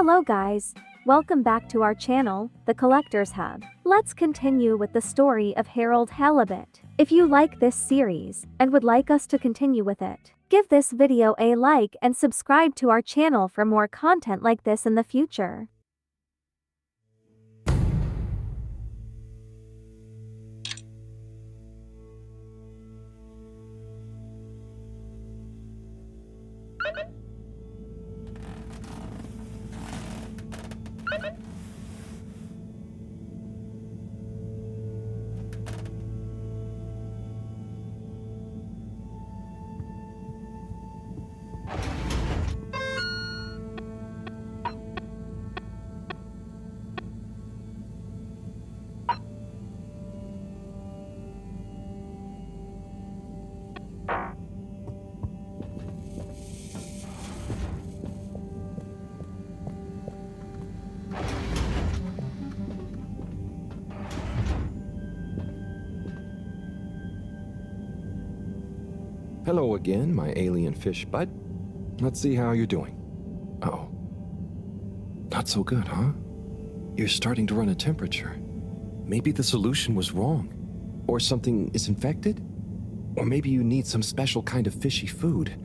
Hello guys, welcome back to our channel, The Collector's Hub. Let's continue with the story of Harold Halibut. If you like this series and would like us to continue with it, give this video a like and subscribe to our channel for more content like this in the future. Hello again, my alien fish bud. Let's see how you're doing. Uh-oh. Not so good, huh? You're starting to run a temperature. Maybe the solution was wrong. Or something is infected? Or maybe you need some special kind of fishy food.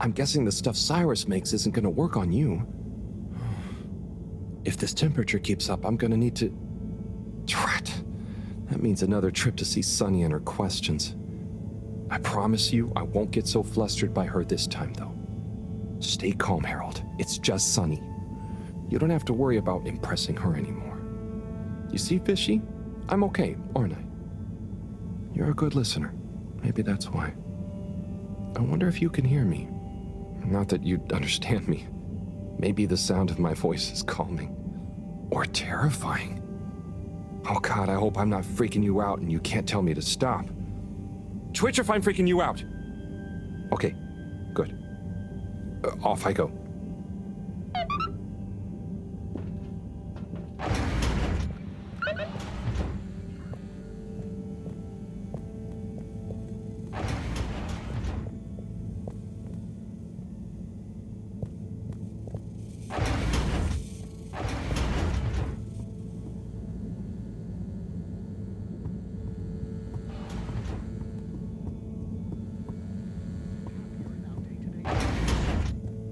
I'm guessing the stuff Cyrus makes isn't gonna work on you. If this temperature keeps up, I'm gonna need to... Drat! That means another trip to see Sunny and her questions. I promise you, I won't get so flustered by her this time, though. Stay calm, Harold. It's just Sunny. You don't have to worry about impressing her anymore. You see, Fishy? I'm okay, aren't I? You're a good listener. Maybe that's why. I wonder if you can hear me. Not that you'd understand me. Maybe the sound of my voice is calming. Or terrifying. Oh God, I hope I'm not freaking you out and you can't tell me to stop. Twitch if I'm freaking you out. Okay, good. Off I go.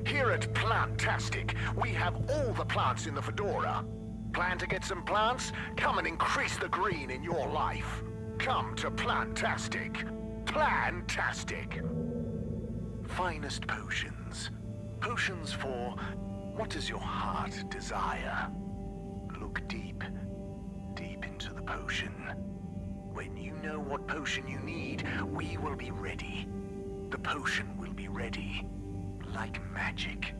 Here at Plantastic, we have all the plants in the Fedora. Plan to get some plants? Come and increase the green in your life. Come to Plantastic. Plantastic. Finest potions. Potions for what does your heart desire? Look deep, deep into the potion. When you know what potion you need, we will be ready. The potion will be ready. Like magic.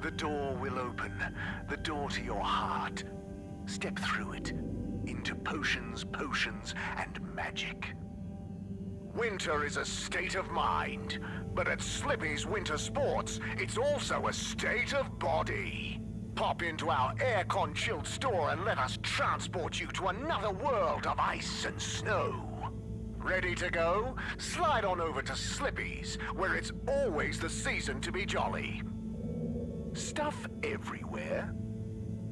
The door will open, the door to your heart. Step through it, into potions, and magic. Winter is a state of mind, but at Slippy's Winter Sports, it's also a state of body. Pop into our air-con chilled store and let us transport you to another world of ice and snow. Ready to go? Slide on over to Slippy's, where it's always the season to be jolly. Stuff everywhere?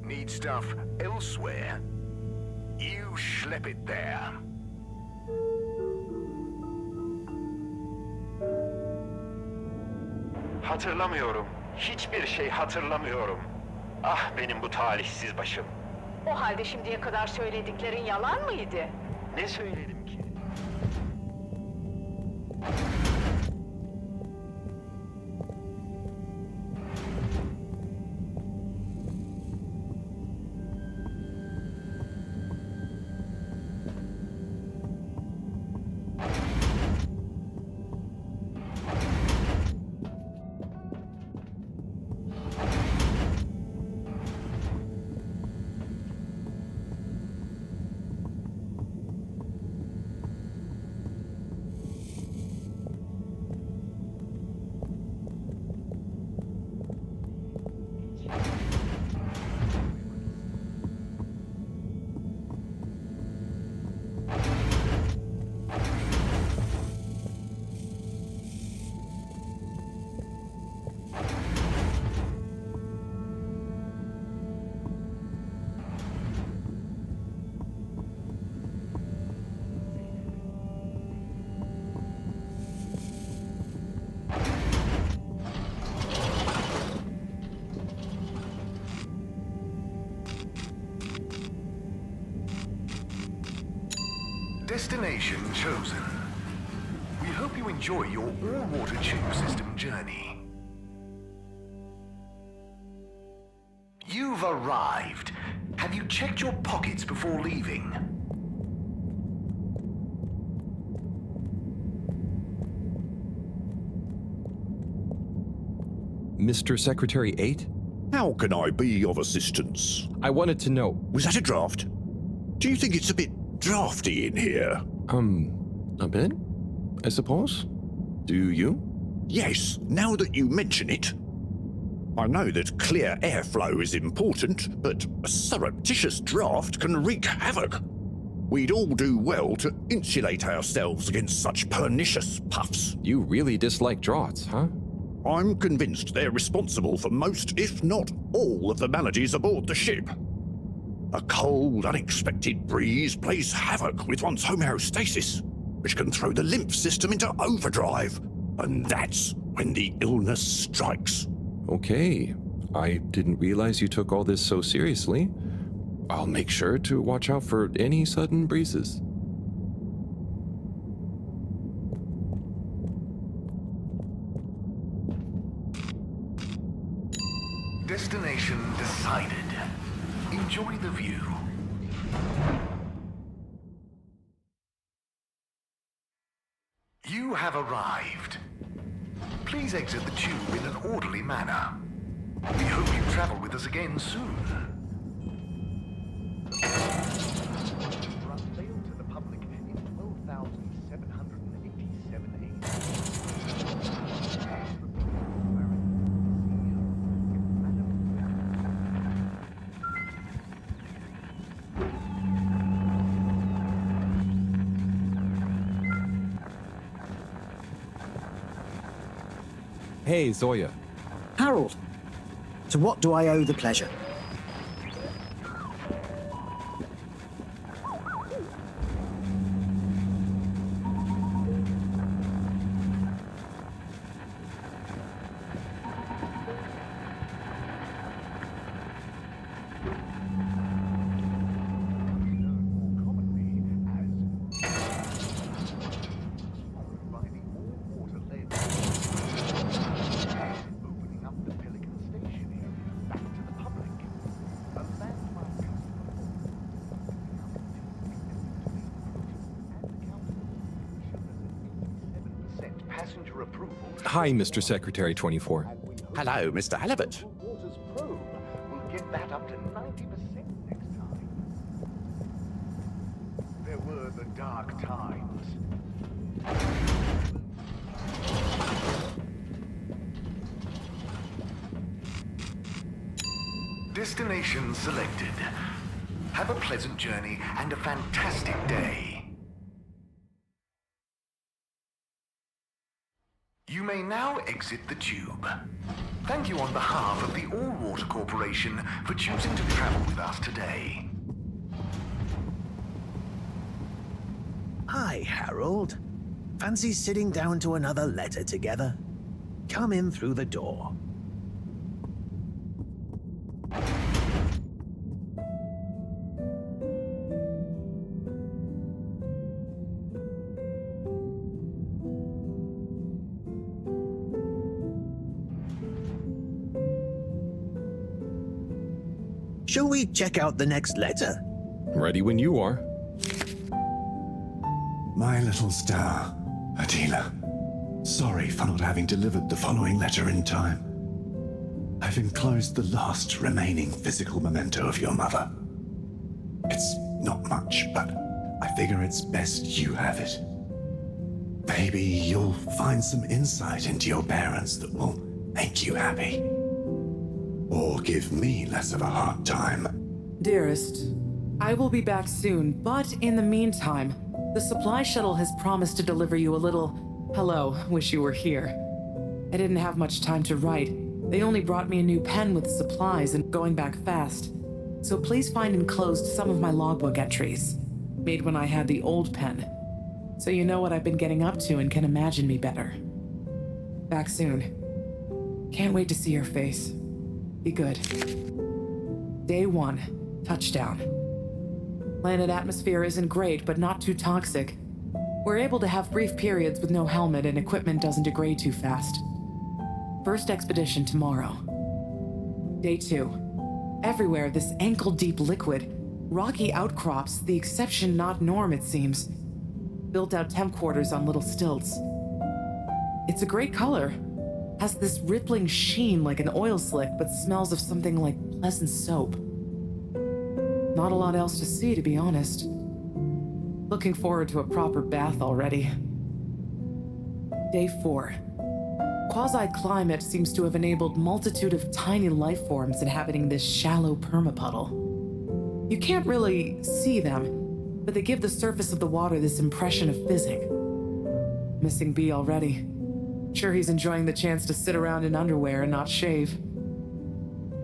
Need stuff elsewhere? You schlep it there. Hatırlamıyorum. Hiçbir şey hatırlamıyorum. Ah benim bu talihsiz başım. O halde şimdiye kadar söylediklerin yalan mıydı? Ne söyledim ki? Destination chosen. We hope you enjoy your all-water tube system journey. You've arrived. Have you checked your pockets before leaving? Mr. Secretary 8? How can I be of assistance? I wanted to know. Was that a draft? Do you think it's a bit drafty in here? A bit? I suppose? Do you? Yes, now that you mention it. I know that clear airflow is important, but a surreptitious draft can wreak havoc. We'd all do well to insulate ourselves against such pernicious puffs. You really dislike draughts, huh? I'm convinced they're responsible for most, if not all, of the maladies aboard the ship. A cold, unexpected breeze plays havoc with one's homeostasis, which can throw the lymph system into overdrive, and that's when the illness strikes. Okay. I didn't realize you took all this so seriously. I'll make sure to watch out for any sudden breezes. Destination decided. Enjoy the view. You have arrived. Please exit the tube in an orderly manner. We hope you travel with us again soon. Unveiled to the public in 12,787 Hey, Zoya. Harold, to what do I owe the pleasure? passenger approval. Hi, Mr. Secretary 24. Hello, Mr. Halibut. Waters probe will get that up to 90% next time. There were the dark times. Destination selected. Have a pleasant journey and a fantastic day. You may now exit the tube. Thank you on behalf of the All-Water Corporation for choosing to travel with us today. Hi, Harold. Fancy sitting down to another letter together? Come in through the door. Shall we check out the next letter? Ready when you are. My little star, Attila. Sorry for not having delivered the following letter in time. I've enclosed the last remaining physical memento of your mother. It's not much, but I figure it's best you have it. Maybe you'll find some insight into your parents that will make you happy. Or give me less of a hard time. Dearest, I will be back soon, but in the meantime, the supply shuttle has promised to deliver you a little, hello, wish you were here. I didn't have much time to write. They only brought me a new pen with supplies and going back fast. So please find enclosed some of my logbook entries, made when I had the old pen, so you know what I've been getting up to and can imagine me better. Back soon. Can't wait to see your face. Be good. Day 1, touchdown. Planet atmosphere isn't great, but not too toxic. We're able to have brief periods with no helmet and equipment doesn't degrade too fast. First expedition tomorrow. Day 2. Everywhere, this ankle-deep liquid. Rocky outcrops, the exception not norm it seems. Built-out temp quarters on little stilts. It's a great color. Has this rippling sheen like an oil slick, but smells of something like pleasant soap. Not a lot else to see, to be honest. Looking forward to a proper bath already. Day 4. Quasi-climate seems to have enabled multitude of tiny life forms inhabiting this shallow permapuddle. You can't really see them, but they give the surface of the water this impression of fizzing. Missing B already. Sure he's enjoying the chance to sit around in underwear and not shave.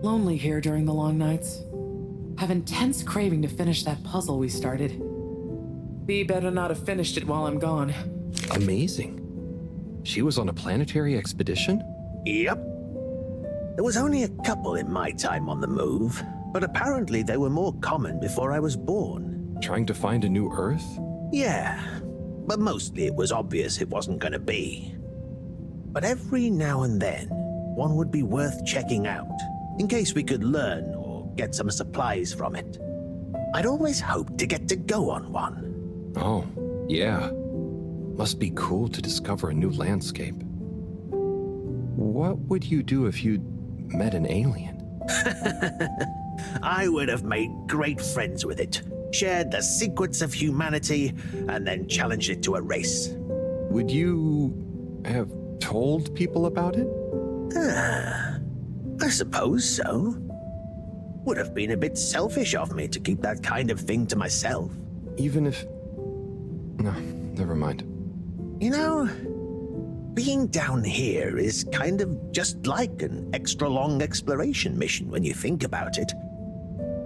Lonely here during the long nights. Have intense craving to finish that puzzle we started. B better not have finished it while I'm gone. Amazing. She was on a planetary expedition? Yep. There was only a couple in my time on the move, but apparently they were more common before I was born. Trying to find a new Earth? Yeah, but mostly it was obvious it wasn't gonna be. But every now and then, one would be worth checking out, in case we could learn or get some supplies from it. I'd always hoped to get to go on one. Oh, yeah. Must be cool to discover a new landscape. What would you do if you'd met an alien? I would have made great friends with it, shared the secrets of humanity, and then challenged it to a race. Would you have told people about it? I suppose so. Would have been a bit selfish of me to keep that kind of thing to myself. Even if... No, never mind. You know, being down here is kind of just like an extra-long exploration mission when you think about it.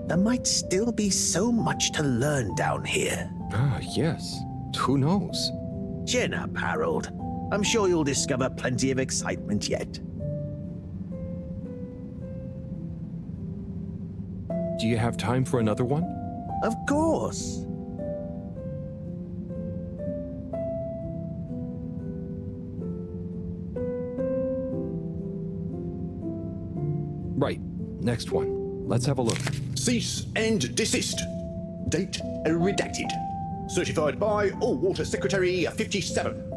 There might still be so much to learn down here. Ah, yes. Who knows? Chin up, Harold. I'm sure you'll discover plenty of excitement yet. Do you have time for another one? Of course. Right. Next one. Let's have a look. Cease and desist. Date redacted. Certified by All Water Secretary 57.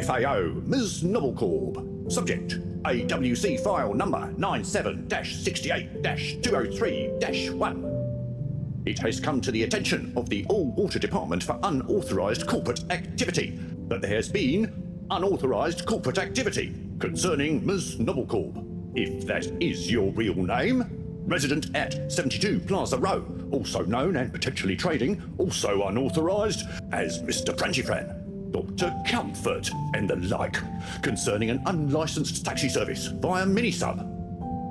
FAO, Ms. Noblecorp. Subject, AWC file number 97-68-203-1. It has come to the attention of the All Water Department for unauthorized corporate activity that there has been unauthorized corporate activity concerning Ms. Noblecorp. If that is your real name, resident at 72 Plaza Row, also known and potentially trading, also unauthorized, as Mr. Pranchifran, Dr. Comfort, and the like, concerning an unlicensed taxi service via Minisub.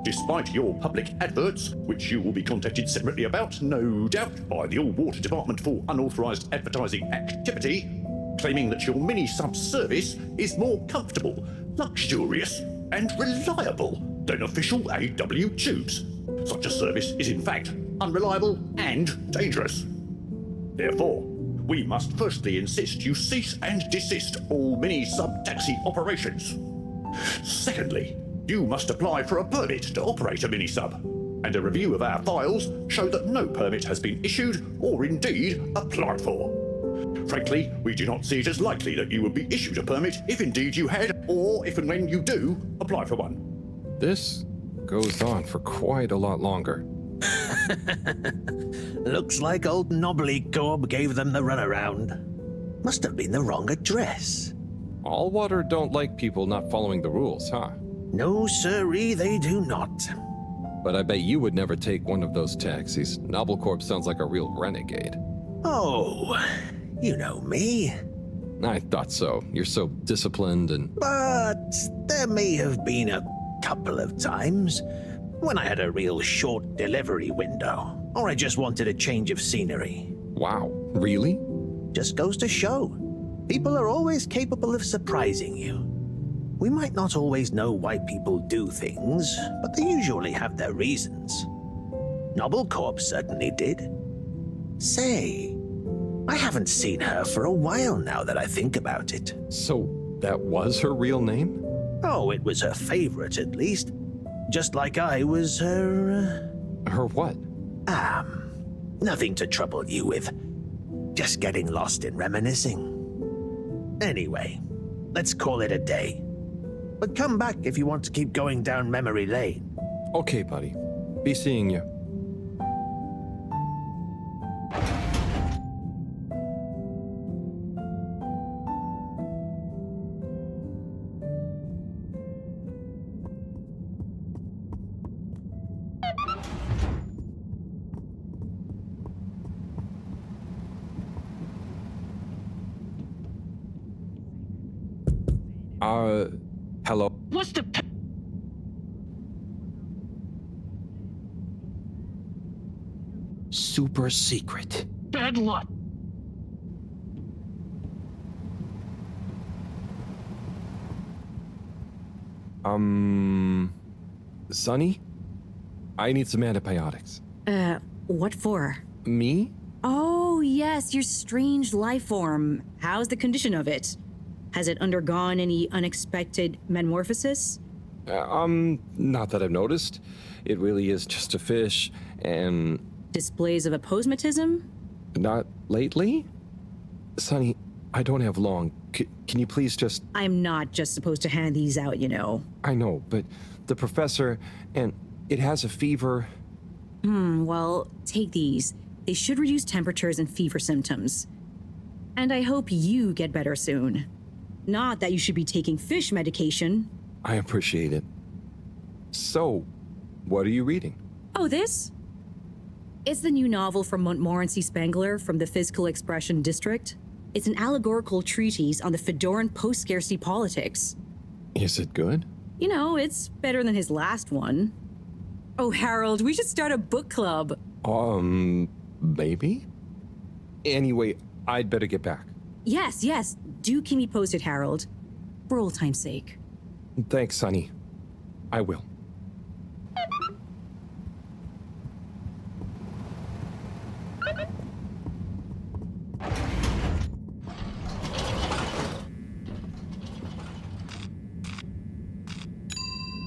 Despite your public adverts, which you will be contacted separately about, no doubt, by the All Water Department for unauthorized advertising activity, claiming that your Minisub service is more comfortable, luxurious, and reliable than official AW tubes. Such a service is in fact unreliable and dangerous. Therefore, we must firstly insist you cease and desist all mini-sub-taxi operations. Secondly, you must apply for a permit to operate a mini-sub, and a review of our files show that no permit has been issued or indeed applied for. Frankly, we do not see it as likely that you would be issued a permit if indeed you had, or if and when you do, apply for one. This goes on for quite a lot longer. Looks like old Noblecorp gave them the runaround. Must have been the wrong address. All water don't like people not following the rules, huh? No, sirree, they do not. But I bet you would never take one of those taxis. Noblecorp sounds like a real renegade. Oh, you know me. I thought so. You're so disciplined and... But there may have been a couple of times when I had a real short delivery window, or I just wanted a change of scenery. Wow, really? Just goes to show. People are always capable of surprising you. We might not always know why people do things, but they usually have their reasons. Noblecorp certainly did. Say, I haven't seen her for a while now that I think about it. So, that was her real name? Oh, it was her favorite, at least. Just like I was her... Her what? Nothing to trouble you with. Just getting lost in reminiscing. Anyway, let's call it a day. But come back if you want to keep going down memory lane. Okay, buddy. Be seeing you. Hello? What's the... Super secret. Bad luck. Sonny? I need some antibiotics. What for? Me? Oh, yes, your strange life form. How's the condition of it? Has it undergone any unexpected metamorphosis? Not that I've noticed. It really is just a fish, and... Displays of aposematism? Not lately? Sonny, I don't have long. Can you please just... I'm not just supposed to hand these out, you know. I know, but the professor, and it has a fever. Well, take these. They should reduce temperatures and fever symptoms. And I hope you get better soon. Not that you should be taking fish medication. I appreciate it. So, what are you reading? Oh, this? It's the new novel from Montmorency Spengler from the Physical Expression District. It's an allegorical treatise on the Fedoran post-scarcity politics. Is it good? You know, it's better than his last one. Oh, Harold, we should start a book club. Maybe? Anyway, I'd better get back. Yes, do keep me posted, Harold. For old time's sake. Thanks, Sonny. I will.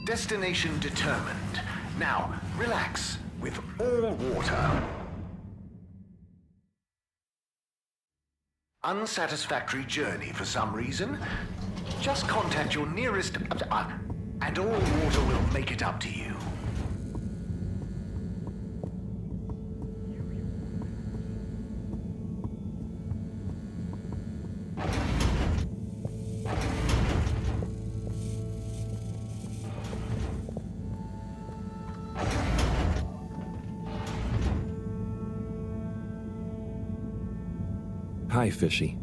Destination determined. Now, relax with all water. Unsatisfactory journey for some reason? Just contact your nearest... and all water will make it up to you. Hi, Fishy.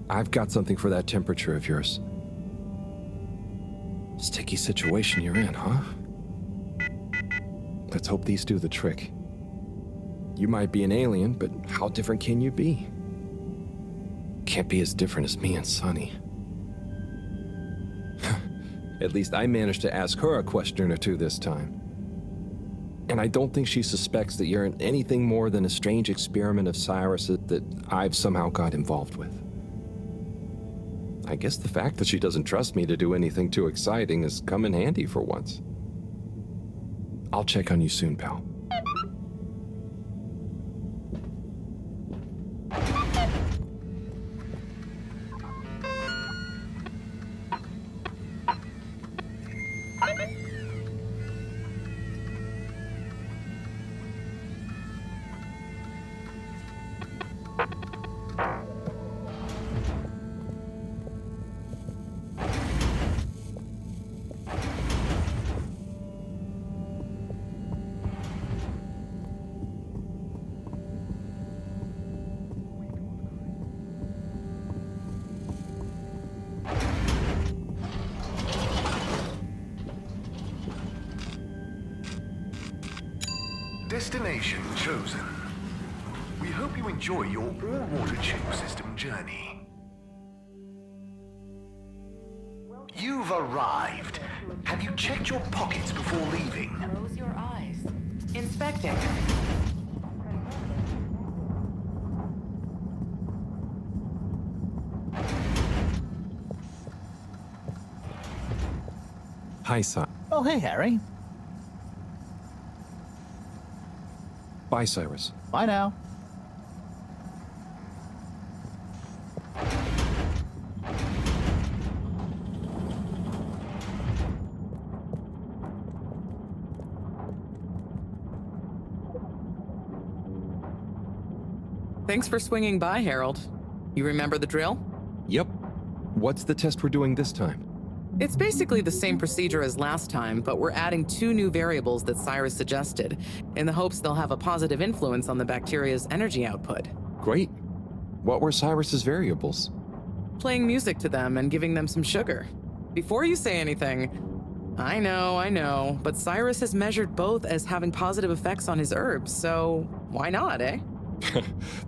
I've got something for that temperature of yours. Sticky situation you're in, huh? Let's hope these do the trick. You might be an alien, but how different can you be? Can't be as different as me and Sonny. At least I managed to ask her a question or two this time. And I don't think she suspects that you're anything more than a strange experiment of Cyrus's that I've somehow got involved with. I guess the fact that she doesn't trust me to do anything too exciting has come in handy for once. I'll check on you soon, pal. Destination chosen. We hope you enjoy your all-water tube system journey. You've arrived. Have you checked your pockets before leaving? Close your eyes. Inspecting. Hi, Cyrus. Oh, hey, Harry. Bye, Cyrus. Bye now. Thanks for swinging by, Harold. You remember the drill? Yep. What's the test we're doing this time? It's basically the same procedure as last time, but we're adding 2 new variables that Cyrus suggested, in the hopes they'll have a positive influence on the bacteria's energy output. Great. What were Cyrus's variables? Playing music to them and giving them some sugar. Before you say anything, I know, but Cyrus has measured both as having positive effects on his herbs, so why not, eh?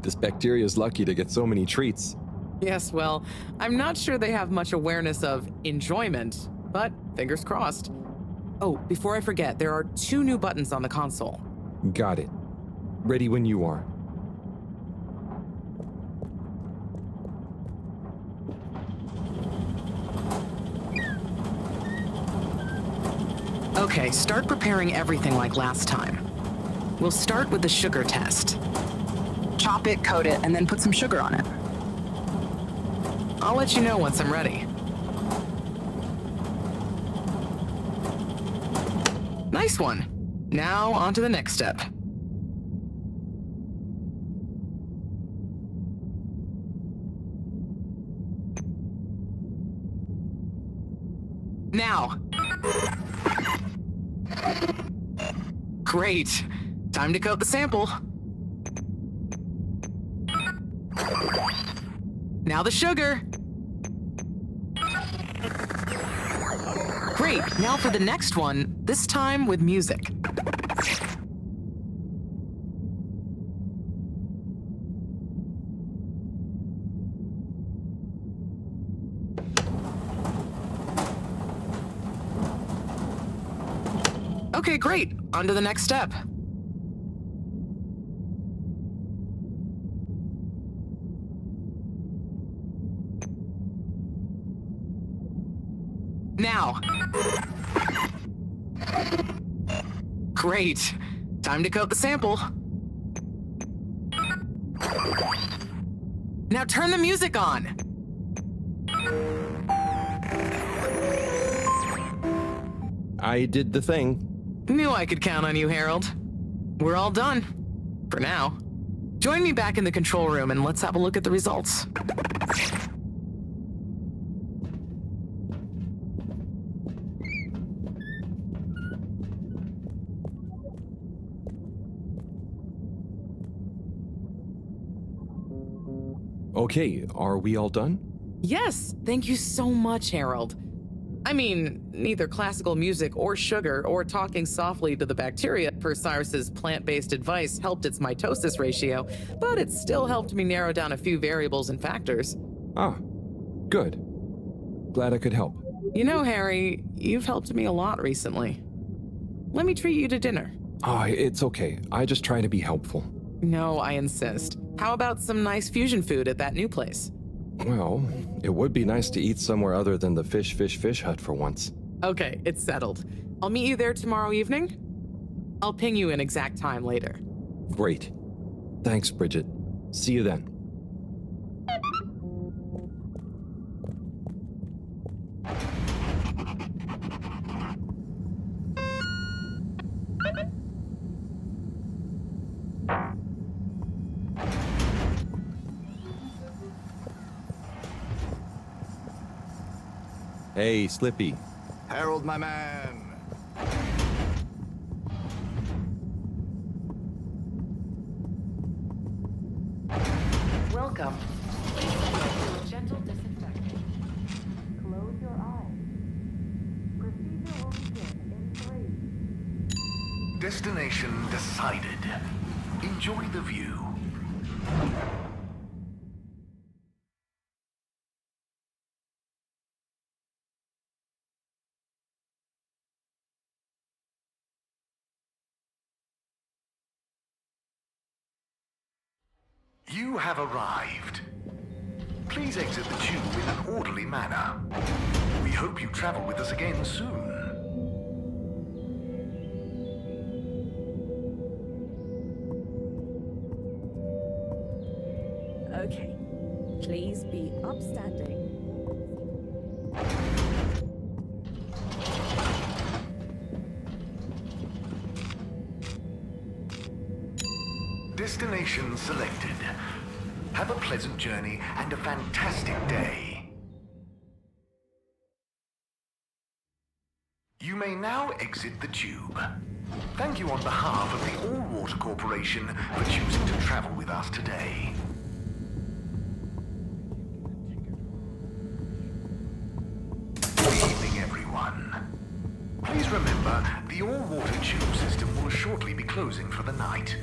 This bacteria's lucky to get so many treats. Yes, well, I'm not sure they have much awareness of enjoyment, but fingers crossed. Oh, before I forget, there are 2 new buttons on the console. Got it. Ready when you are. Okay, start preparing everything like last time. We'll start with the sugar test. Chop it, coat it, and then put some sugar on it. I'll let you know once I'm ready. Nice one. Now on to the next step. Now. Great. Time to coat the sample. Now the sugar. Great, now for the next one, this time with music. Okay, great. On to the next step. Now. Great. Time to coat the sample. Now turn the music on. I did the thing. Knew I could count on you, Harold. We're all done. For now. Join me back in the control room and let's have a look at the results. Okay, are we all done? Yes, thank you so much, Harold. I mean, neither classical music or sugar or talking softly to the bacteria per Cyrus's plant-based advice helped its mitosis ratio, but it still helped me narrow down a few variables and factors. Ah, good. Glad I could help. You know, Harry, you've helped me a lot recently. Let me treat you to dinner. Ah, it's okay. I just try to be helpful. No, I insist. How about some nice fusion food at that new place? Well, it would be nice to eat somewhere other than the fish hut for once. Okay, it's settled. I'll meet you there tomorrow evening. I'll ping you an exact time later. Great. Thanks, Bridget. See you then. Hey, Slippy. Harold, my man. Welcome. Gentle disinfectant. Close your eyes. Procedure will begin in 3. Destination decided. Enjoy the view. You have arrived. Please exit the tube in an orderly manner. We hope you travel with us again soon. Destination selected. Have a pleasant journey and a fantastic day. You may now exit the tube. Thank you on behalf of the All-Water Corporation for choosing to travel with us today. Good evening, everyone. Please remember, the all-water tube system will shortly be closing for the night.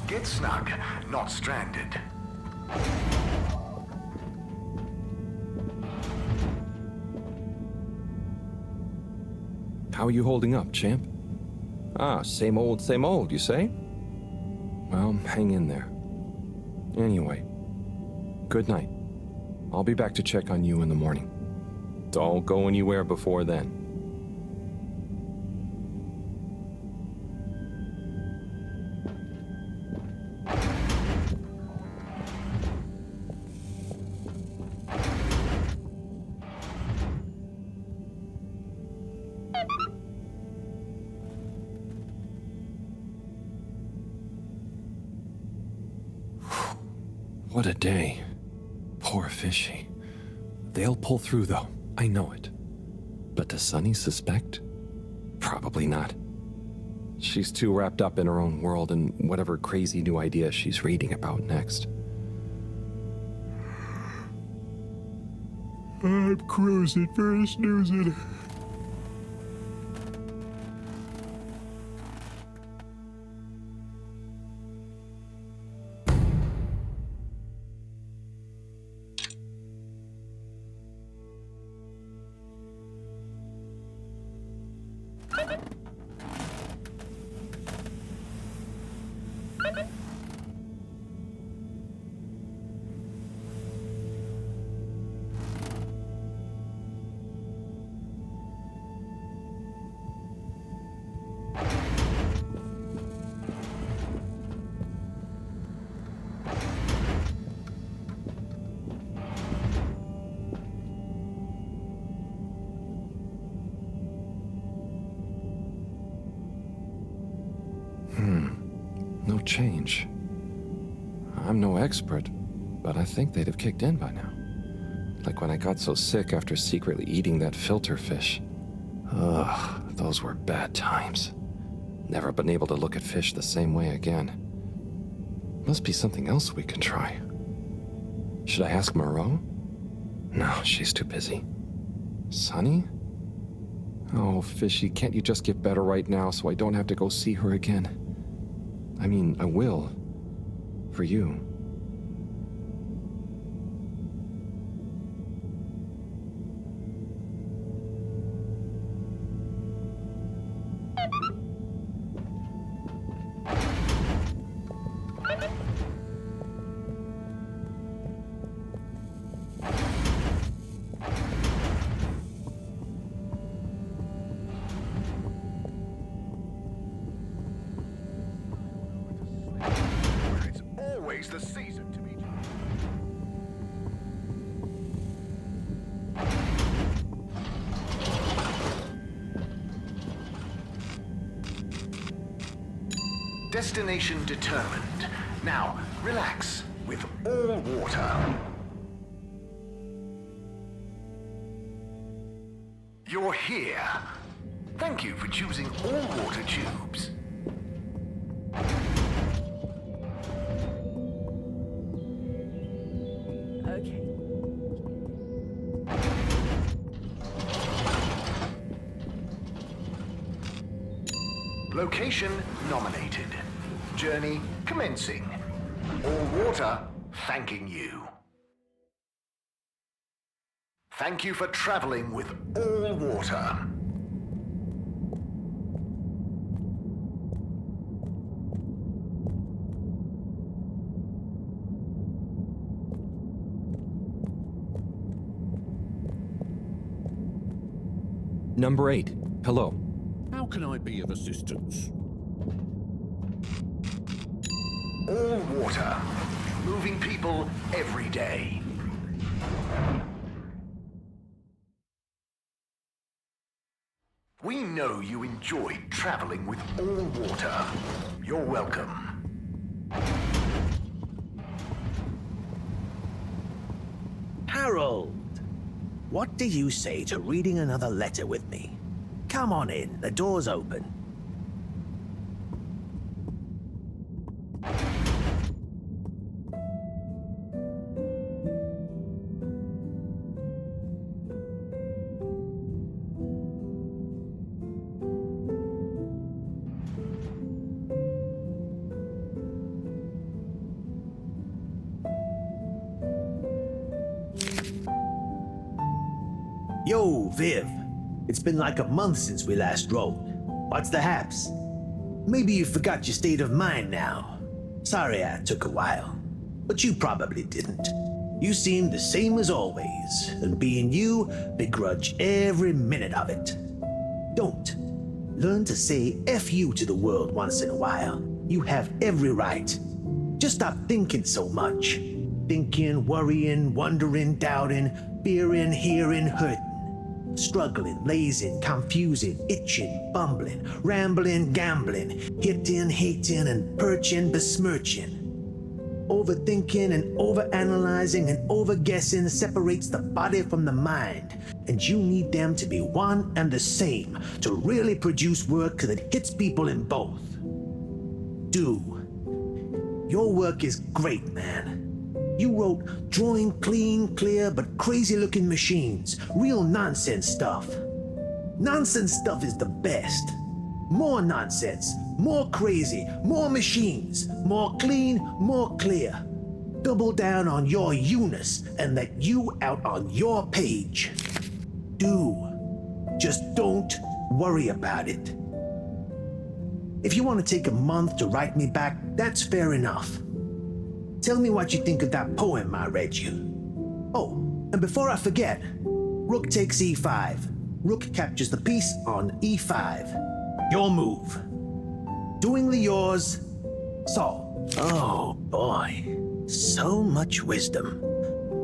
Get snug, not stranded. How are you holding up, champ? Ah, same old, you say? Well, hang in there. Anyway, good night. I'll be back to check on you in the morning. Don't go anywhere before then. What a day. Poor fishy. They'll pull through, though. I know it. But does Sunny suspect? Probably not. She's too wrapped up in her own world and whatever crazy new idea she's reading about next. I'm cruising for a snoozing. No change. I'm no expert, but I think they'd have kicked in by now. Like when I got so sick after secretly eating that filter fish. Ugh, those were bad times. Never been able to look at fish the same way again. Must be something else we can try. Should I ask Moreau? No, she's too busy. Sunny? Oh, Fishy, can't you just get better right now so I don't have to go see her again? I mean, I will. For you. The season to be. Destination determined. Now, relax with all water. You're here. Thank you for choosing all water tubes. Location nominated. Journey commencing. All water thanking you. Thank you for traveling with all water. Number 8. Hello. How can I be of assistance? All water. Moving people every day. We know you enjoyed traveling with all water. You're welcome. Harold! What do you say to reading another letter with me? Come on in, the door's open. Yo, Viv. It's been like a month since we last rode. What's the haps? Maybe you forgot your state of mind now. Sorry I took a while. But you probably didn't. You seemed the same as always, and being you, begrudge every minute of it. Don't. Learn to say F you to the world once in a while. You have every right. Just stop thinking so much. Thinking, worrying, wondering, doubting, fearing, hearing, hurting. Struggling, lazing, confusing, itching, bumbling, rambling, gambling, hitting, hating, and perching, besmirching. Overthinking and overanalyzing and overguessing separates the body from the mind, and you need them to be one and the same to really produce work that hits people in both. Do. Your work is great, man. You wrote drawing clean, clear, but crazy-looking machines. Real nonsense stuff. Nonsense stuff is the best. More nonsense, more crazy, more machines, more clean, more clear. Double down on your you-ness and let you out on your page. Do. Just don't worry about it. If you want to take a month to write me back, that's fair enough. Tell me what you think of that poem I read you. Oh, and before I forget, rook takes e5. Rook captures the piece on e5. Your move. Doingly yours, Saul. Oh boy, so much wisdom.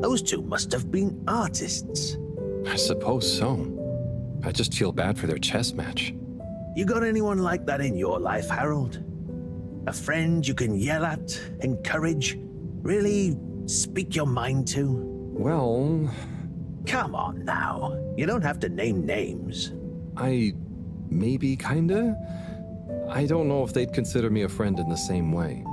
Those two must have been artists. I suppose so. I just feel bad for their chess match. You got anyone like that in your life, Harold? A friend you can yell at, encourage, really speak your mind to? Well... Come on now. You don't have to name names. Maybe, kinda? I don't know if they'd consider me a friend in the same way.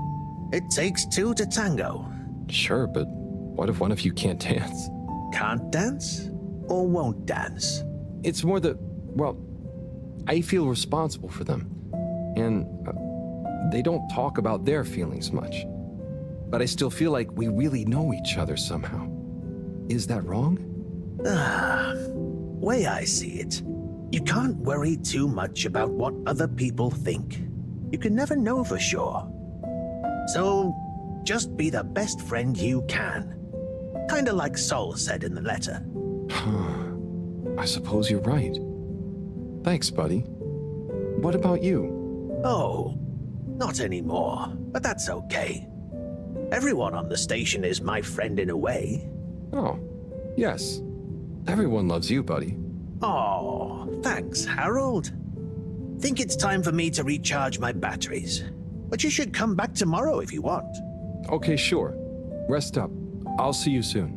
It takes two to tango. Sure, but what if one of you can't dance? Can't dance? Or won't dance? It's more that, well, I feel responsible for them. And they don't talk about their feelings much. But I still feel like we really know each other somehow. Is that wrong? Way I see it, you can't worry too much about what other people think. You can never know for sure. So, just be the best friend you can. Kinda like Sol said in the letter. I suppose you're right. Thanks, buddy. What about you? Oh, not anymore, but that's okay. Everyone on the station is my friend in a way. Oh, yes. Everyone loves you, buddy. Oh, thanks, Harold. Think it's time for me to recharge my batteries. But you should come back tomorrow if you want. Okay, sure. Rest up. I'll see you soon.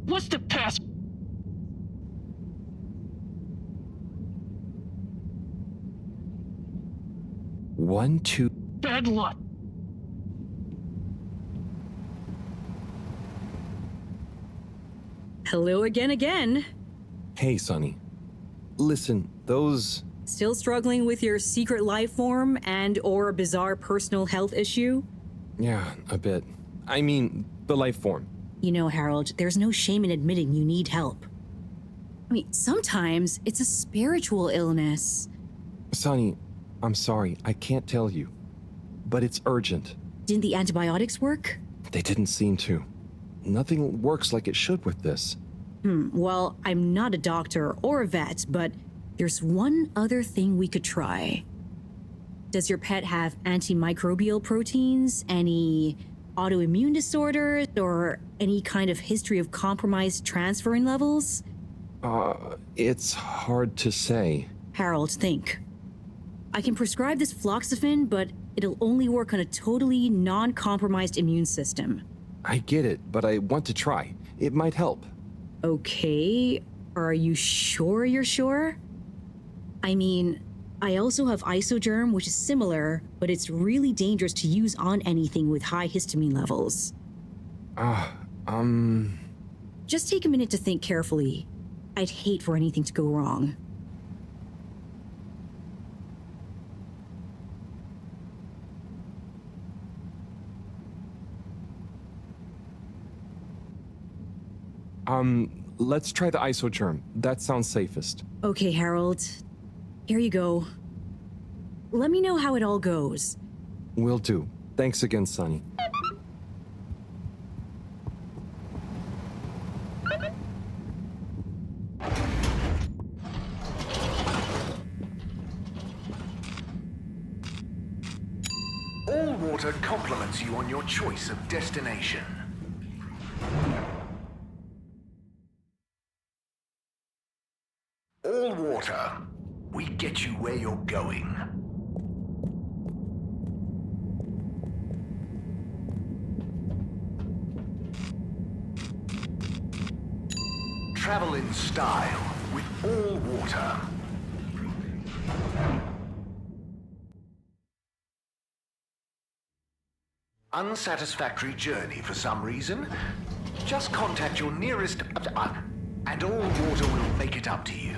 What's the pass? One, two... Bad luck. Hello again. Hey, Sonny. Listen, those... Still struggling with your secret life form and or a bizarre personal health issue? Yeah, a bit. I mean, the life form. You know, Harold, there's no shame in admitting you need help. I mean, sometimes it's a spiritual illness. Sonny, I'm sorry, I can't tell you. But it's urgent. Didn't the antibiotics work? They didn't seem to. Nothing works like it should with this. Well, I'm not a doctor or a vet, but there's one other thing we could try. Does your pet have antimicrobial proteins, any autoimmune disorders, or any kind of history of compromised transferrin levels? It's hard to say. Harold, think. I can prescribe this floxifene, but it'll only work on a totally non-compromised immune system. I get it, but I want to try. It might help. Okay, are you sure you're sure? I mean, I also have isogerm, which is similar, but it's really dangerous to use on anything with high histamine levels. Just take a minute to think carefully. I'd hate for anything to go wrong. Let's try the isogerm. That sounds safest. Okay, Harold. Here you go. Let me know how it all goes. Will do. Thanks again, Sonny. All water compliments you on your choice of destination. All water. We get you where you're going. Travel in style with all water. Unsatisfactory journey for some reason? Just contact your nearest... and all water will make it up to you.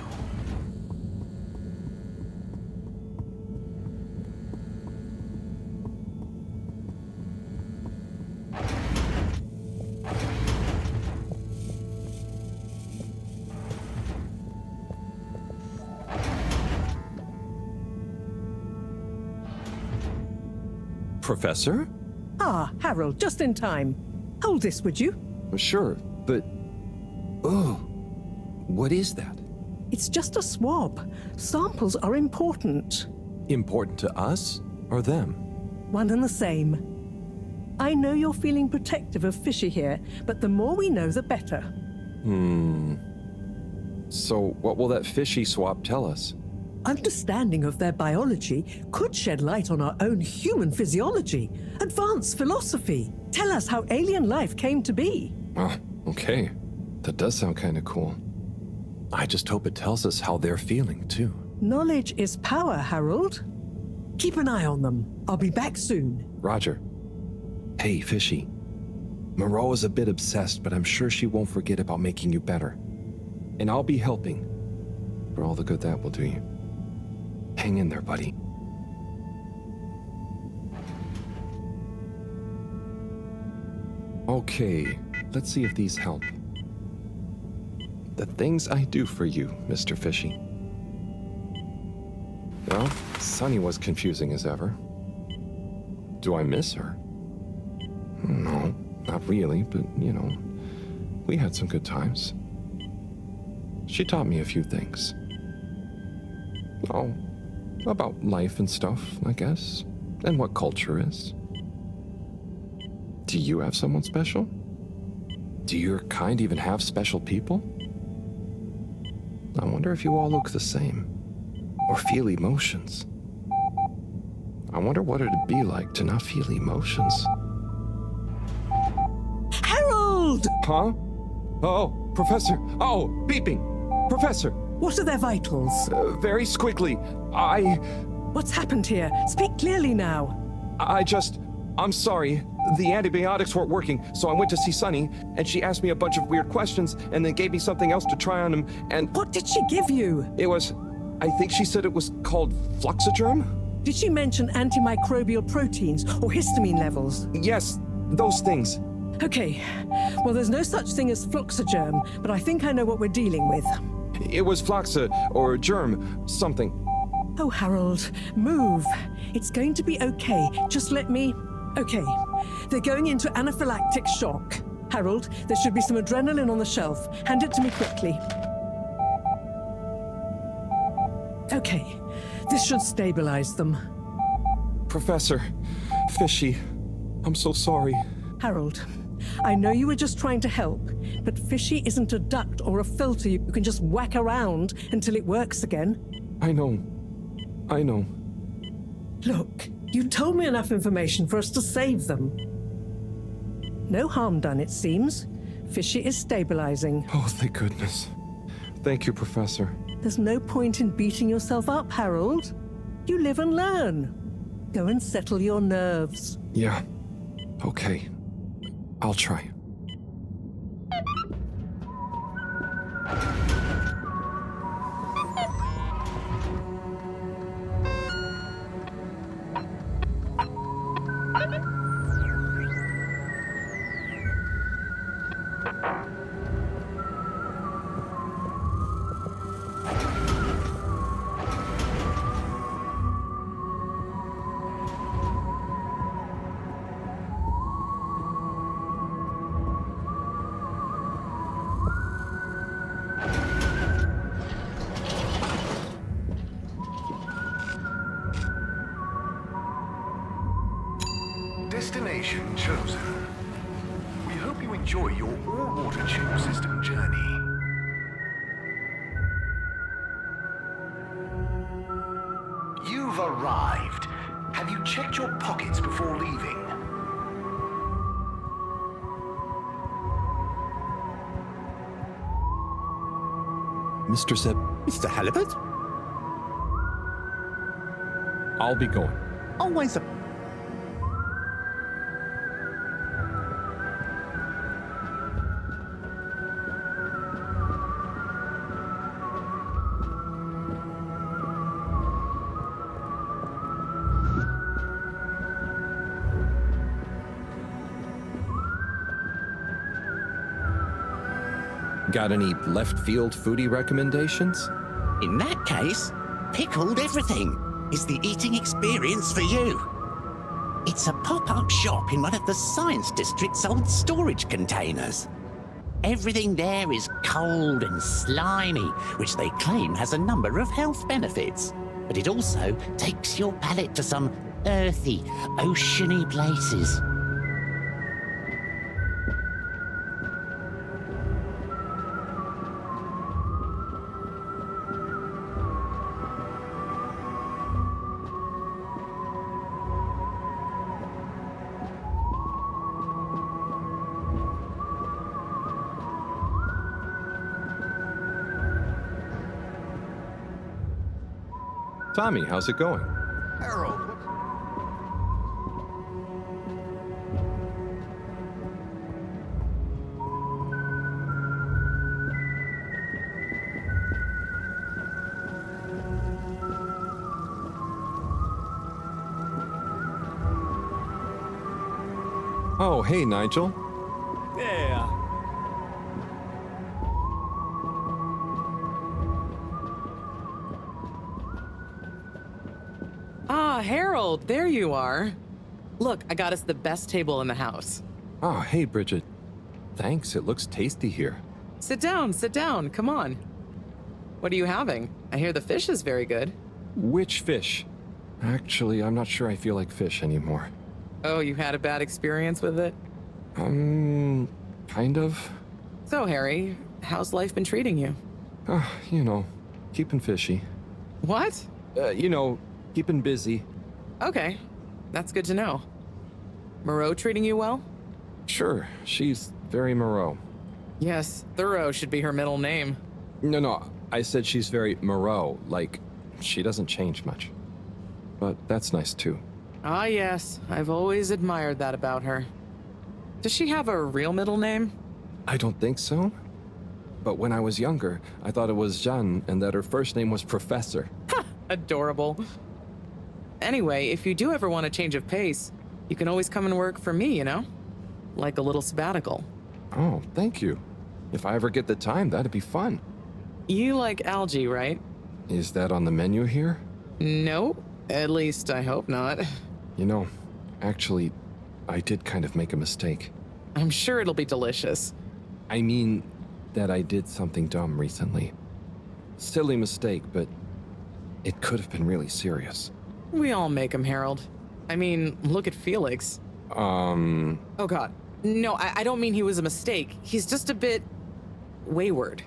Professor? Ah, Harold, just in time. Hold this, would you? Sure, but... Oh, what is that? It's just a swab. Samples are important. Important to us or them? One and the same. I know you're feeling protective of Fishy here, but the more we know, the better. So what will that fishy swab tell us? Understanding of their biology could shed light on our own human physiology, advance philosophy, tell us how alien life came to be. Oh, okay. That does sound kind of cool. I just hope it tells us how they're feeling, too. Knowledge is power, Harold. Keep an eye on them. I'll be back soon. Roger. Hey, Fishy. Moreau is a bit obsessed, but I'm sure she won't forget about making you better. And I'll be helping. For all the good that will do you. Hang in there, buddy. Okay, let's see if these help. The things I do for you, Mr. Fishy. Well, Sunny was confusing as ever. Do I miss her? No, not really, but, you know, we had some good times. She taught me a few things. Oh, about life and stuff, I guess, and what culture is. Do you have someone special? Do your kind even have special people? I wonder if you all look the same, or feel emotions. I wonder what it'd be like to not feel emotions. Harold! Huh? Oh, Professor! Oh, beeping! Professor! What are their vitals? Very squiggly. What's happened here? Speak clearly now. I'm sorry. The antibiotics weren't working, so I went to see Sunny, and she asked me a bunch of weird questions, and then gave me something else to try on him, and... What did she give you? It was... I think she said it was called Fluxogerm? Did she mention antimicrobial proteins or histamine levels? Yes, those things. Okay. Well, there's no such thing as Fluxogerm, but I think I know what we're dealing with. It was Fluxa, or germ, something. Oh, Harold, move. It's going to be okay. Just let me... Okay. They're going into anaphylactic shock. Harold, there should be some adrenaline on the shelf. Hand it to me quickly. Okay. This should stabilize them. Professor, Fishy, I'm so sorry. Harold, I know you were just trying to help, but Fishy isn't a duct or a filter you can just whack around until it works again. I know. Look, you told me enough information for us to save them. No harm done, it seems. Fishy is stabilizing. Oh, thank goodness. Thank you, Professor. There's no point in beating yourself up, Harold. You live and learn. Go and settle your nerves. Yeah. Okay. I'll try. Destination chosen. We hope you enjoy your all-water tube system journey. You've arrived. Have you checked your pockets before leaving? Mr. Zeb, Mr. Halibut? I'll be going. Always a... Got any left field foodie recommendations? In that case, pickled everything is the eating experience for you. It's a pop-up shop in one of the Science District's old storage containers. Everything there is cold and slimy, which they claim has a number of health benefits. But it also takes your palate to some earthy, oceany places. Tommy, how's it going? Harold, Oh, hey, Nigel. Yeah. Ah, Harold, there you are. Look, I got us the best table in the house. Oh, hey, Bridget. Thanks, it looks tasty here. Sit down, come on. What are you having? I hear the fish is very good. Which fish? Actually, I'm not sure I feel like fish anymore. Oh, you had a bad experience with it? Kind of. So, Harry, how's life been treating you? You know, keeping fishy. What? Keeping busy. Okay, that's good to know. Moreau treating you well? Sure, she's very Moreau. Yes, Thorough should be her middle name. No, I said she's very Moreau, like, she doesn't change much. But that's nice too. Ah, yes, I've always admired that about her. Does she have a real middle name? I don't think so. But when I was younger, I thought it was Jeanne and that her first name was Professor. Ha! Adorable. Anyway, if you do ever want a change of pace, you can always come and work for me, you know? Like a little sabbatical. Oh, thank you. If I ever get the time, that'd be fun. You like algae, right? Is that on the menu here? No, at least I hope not. Actually, I did kind of make a mistake. I'm sure it'll be delicious. I mean, that I did something dumb recently. Silly mistake, but it could have been really serious. We all make them, Harold. I mean, look at Felix. Oh god. No, I don't mean he was a mistake. He's just a bit wayward.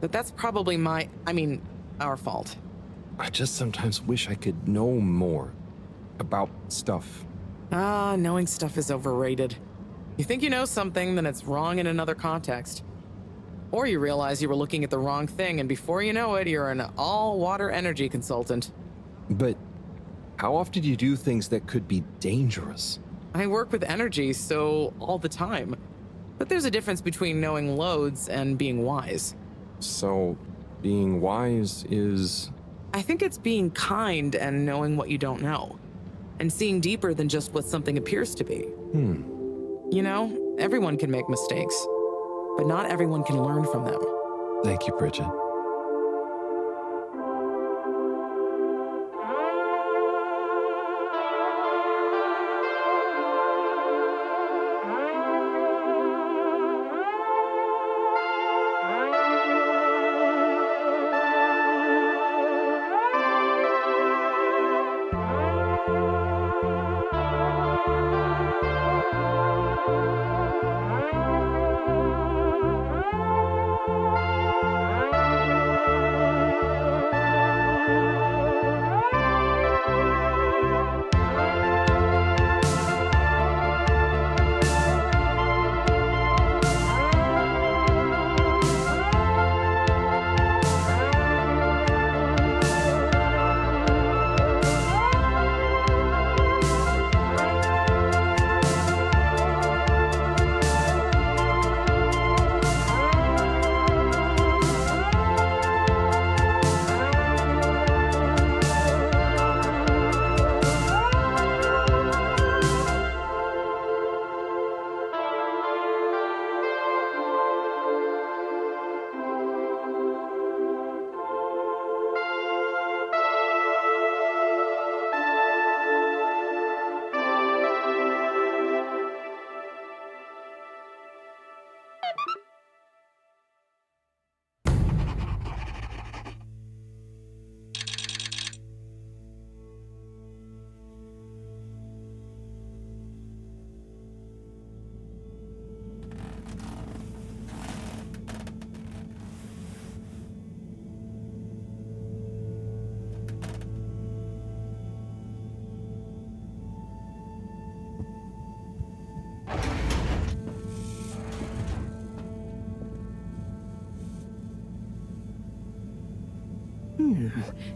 But that's probably our fault. I just sometimes wish I could know more about stuff. Knowing stuff is overrated. You think you know something, then it's wrong in another context. Or you realize you were looking at the wrong thing, and before you know it, you're an all-water energy consultant. But how often do you do things that could be dangerous? I work with energy, so all the time. But there's a difference between knowing loads and being wise. So, being wise is... I think it's being kind and knowing what you don't know. And seeing deeper than just what something appears to be. You know, everyone can make mistakes. But not everyone can learn from them. Thank you, Bridget.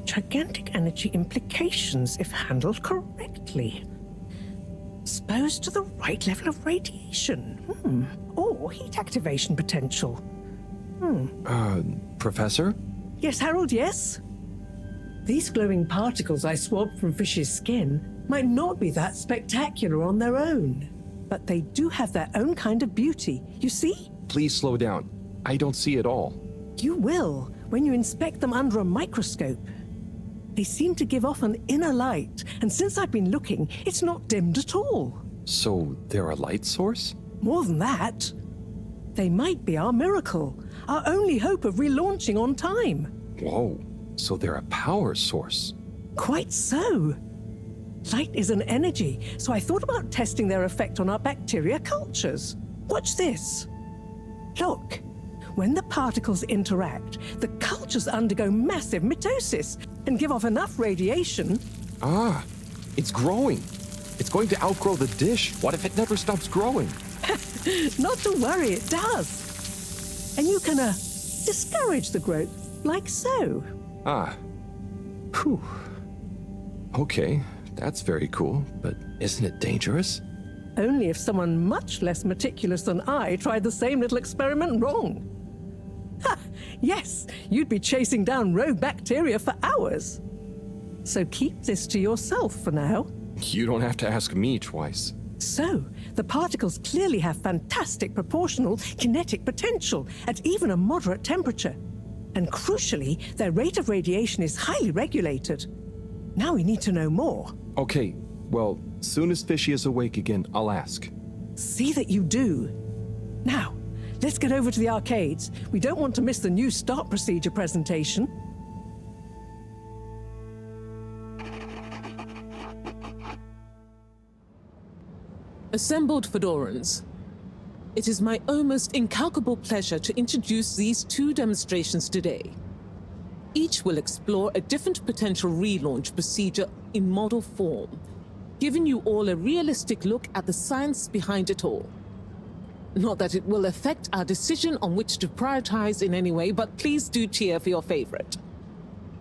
Gigantic energy implications if handled correctly. Exposed to the right level of radiation. Or heat activation potential. Professor? Yes, Harold, yes? These glowing particles I swabbed from fish's skin might not be that spectacular on their own, but they do have their own kind of beauty, you see? Please slow down. I don't see it all. You will when you inspect them under a microscope. They seem to give off an inner light, and since I've been looking, it's not dimmed at all. So they're a light source? More than that, they might be our miracle, our only hope of relaunching on time. Whoa, so they're a power source. Quite so. Light is an energy, so I thought about testing their effect on our bacteria cultures. Watch this. Look, when the particles interact, the cultures undergo massive mitosis and give off enough radiation. Ah, it's growing. It's going to outgrow the dish. What if it never stops growing? Not to worry, it does. And you can, discourage the growth, like so. Ah. Whew. Okay, that's very cool, but isn't it dangerous? Only if someone much less meticulous than I tried the same little experiment wrong. Ha! Yes, you'd be chasing down rogue bacteria for hours. So keep this to yourself for now. You don't have to ask me twice. So, the particles clearly have fantastic proportional kinetic potential at even a moderate temperature. And crucially, their rate of radiation is highly regulated. Now we need to know more. Okay, well, soon as Fishy is awake again, I'll ask. See that you do. Now, let's get over to the arcades. We don't want to miss the new start procedure presentation. Assembled Fedorans, it is my almost incalculable pleasure to introduce these two demonstrations today. Each will explore a different potential relaunch procedure in model form, giving you all a realistic look at the science behind it all. Not that it will affect our decision on which to prioritize in any way, but please do cheer for your favorite.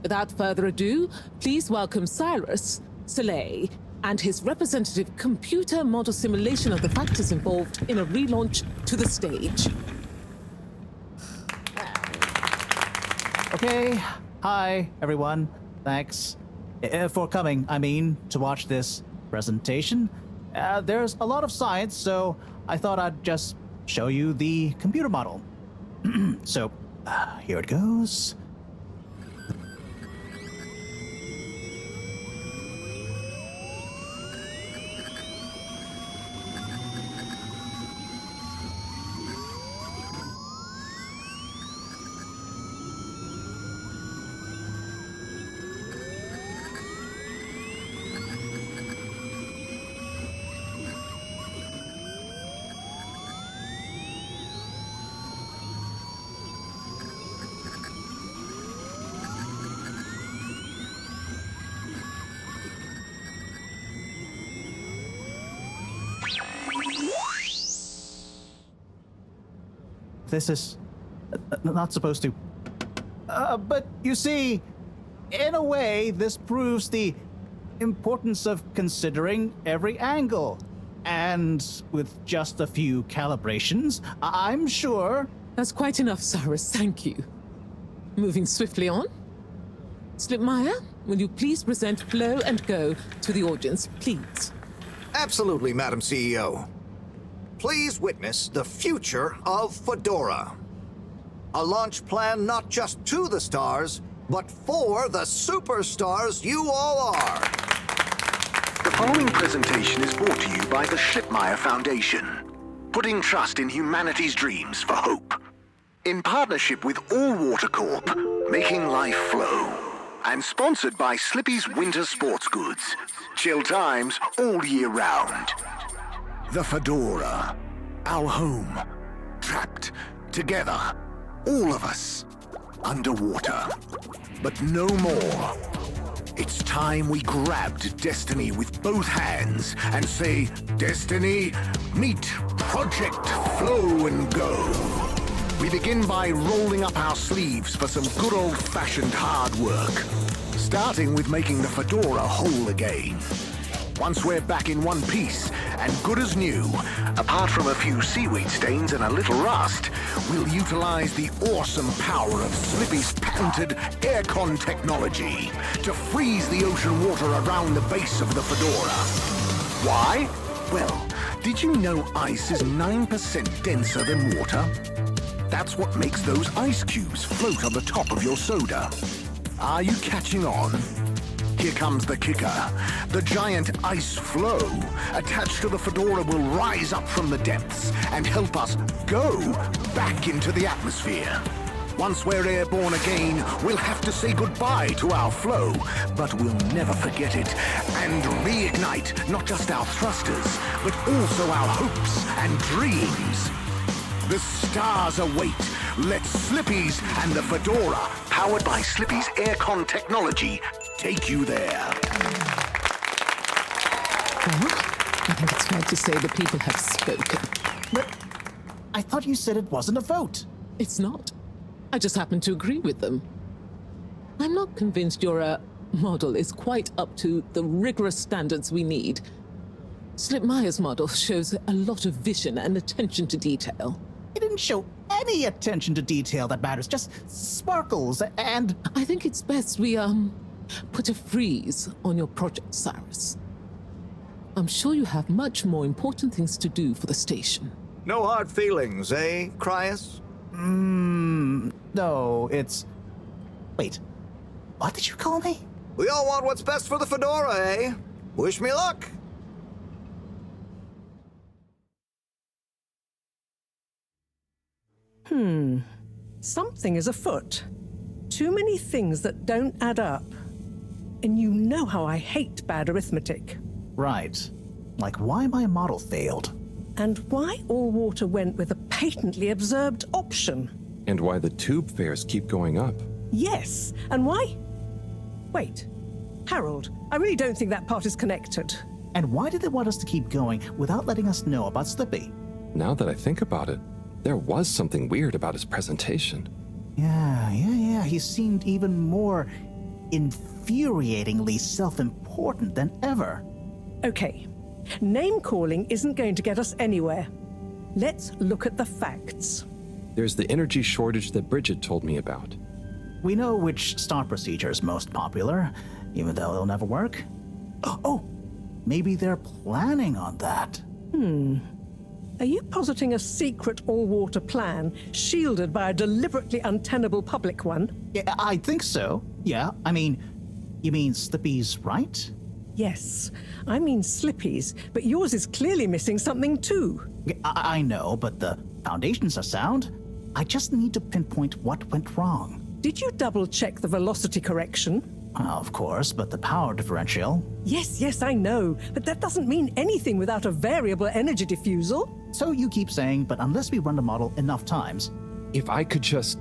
Without further ado, please welcome Cyrus, Soleil, and his representative computer model simulation of the factors involved in a relaunch to the stage. Okay, hi everyone. Thanks for coming, to watch this presentation. There's a lot of science, so I thought I'd just show you the computer model. So, here it goes. This is not supposed to. But you see, in a way, this proves the importance of considering every angle. And with just a few calibrations, I'm sure... That's quite enough, Cyrus. Thank you. Moving swiftly on. Slipmeyer, will you please present Flow and Go to the audience, please? Absolutely, Madam CEO. Please witness the future of Fedora. A launch plan not just to the stars, but for the superstars you all are. The following presentation is brought to you by the Slipmeyer Foundation, putting trust in humanity's dreams for hope. In partnership with All Water Corp, making life flow. And sponsored by Slippy's Winter Sports Goods. Chill times all year round. The Fedora, our home, trapped together, all of us, underwater. But no more. It's time we grabbed destiny with both hands and say, Destiny, meet Project Flow and Go. We begin by rolling up our sleeves for some good old-fashioned hard work, starting with making the Fedora whole again. Once we're back in one piece, and good as new, apart from a few seaweed stains and a little rust, we'll utilize the awesome power of Slippy's patented aircon technology to freeze the ocean water around the base of the Fedora. Why? Well, did you know ice is 9% denser than water? That's what makes those ice cubes float on the top of your soda. Are you catching on? Here comes the kicker. The giant ice flow attached to the Fedora will rise up from the depths and help us go back into the atmosphere. Once we're airborne again, we'll have to say goodbye to our flow, but we'll never forget it and reignite not just our thrusters, but also our hopes and dreams. The stars await. Let Slippy's and the Fedora, powered by Slippy's aircon technology, take you there. Well, I think it's fair to say the people have spoken. But I thought you said it wasn't a vote. It's not. I just happen to agree with them. I'm not convinced your model is quite up to the rigorous standards we need. Slipmeyer's model shows a lot of vision and attention to detail. It didn't show any attention to detail that matters, just sparkles and... I think it's best we, put a freeze on your project, Cyrus. I'm sure you have much more important things to do for the station. No hard feelings, eh, Cryus? No, it's... Wait, what did you call me? We all want what's best for the Fedora, eh? Wish me luck. Something is afoot. Too many things that don't add up. And you know how I hate bad arithmetic. Right. Like why my model failed. And why all water went with a patently absurd option. And why the tube fares keep going up. Yes, and why? Wait, Harold, I really don't think that part is connected. And why did they want us to keep going without letting us know about Slippy? Now that I think about it, there was something weird about his presentation. Yeah. He seemed even more infuriatingly self-important than ever. Okay, name-calling isn't going to get us anywhere. Let's look at the facts. There's the energy shortage that Bridget told me about. We know which start procedure is most popular, even though it'll never work. Oh, maybe they're planning on that. Are you positing a secret all-water plan, shielded by a deliberately untenable public one? Yeah, I think so. Yeah, I mean, you mean Slippy's right? Yes, I mean Slippy's, but yours is clearly missing something too. I know, but the foundations are sound. I just need to pinpoint what went wrong. Did you double-check the velocity correction? Of course, but the power differential... Yes, I know, but that doesn't mean anything without a variable energy diffusal. So you keep saying, but unless we run the model enough times... If I could just...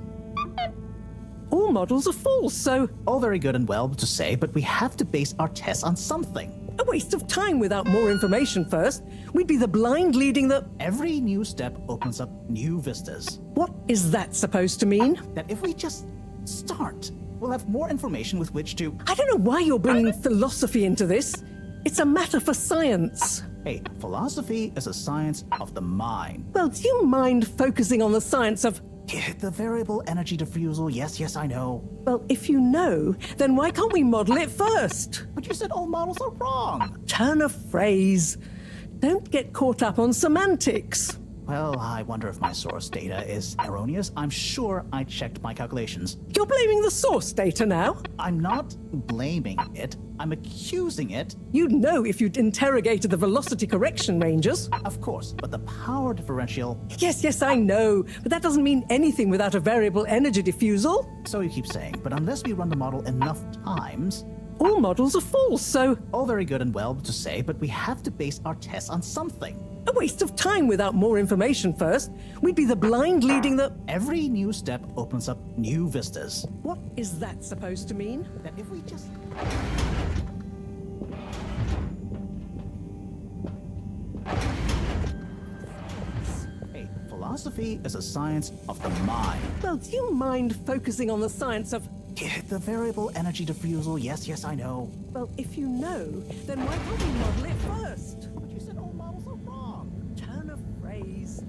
All models are false, so... All very good and well to say, but we have to base our tests on something. A waste of time without more information first. We'd be the blind leading the... Every new step opens up new vistas. What is that supposed to mean? That if we just start, we'll have more information with which to... I don't know why you're bringing philosophy into this. It's a matter for science. Hey, philosophy is a science of the mind. Well, do you mind focusing on the science of... The variable energy diffusal, yes, I know. Well, if you know, then why can't we model it first? But you said all models are wrong. Turn a phrase. Don't get caught up on semantics. Well, I wonder if my source data is erroneous. I'm sure I checked my calculations. You're blaming the source data now? I'm not blaming it. I'm accusing it. You'd know if you'd interrogated the velocity correction ranges. Of course, but the power differential... Yes, I know, but that doesn't mean anything without a variable energy diffusal. So you keep saying, but unless we run the model enough times... All models are false, so... All very good and well to say, but we have to base our tests on something. A waste of time without more information first. We'd be the blind leading the... Every new step opens up new vistas. What is that supposed to mean? That if we just... Hey, philosophy is a science of the mind. Well, do you mind focusing on the science of... The variable energy diffusal, yes, I know. Well, if you know, then why can't we model it first? But you said all models are wrong. Turn a phrase.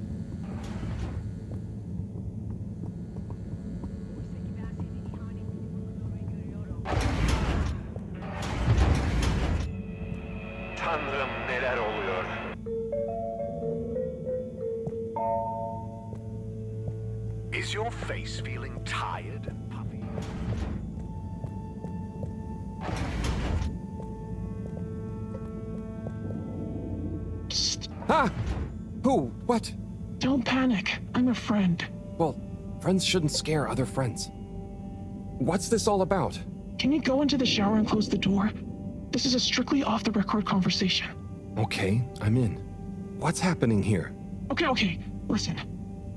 Tanrım neler oluyor? Is your face feeling tired and puffy? Ah! Who? What? Don't panic. I'm a friend. Well, friends shouldn't scare other friends. What's this all about? Can you go into the shower and close the door? This is a strictly off-the-record conversation. Okay, I'm in. What's happening here? Okay. Listen.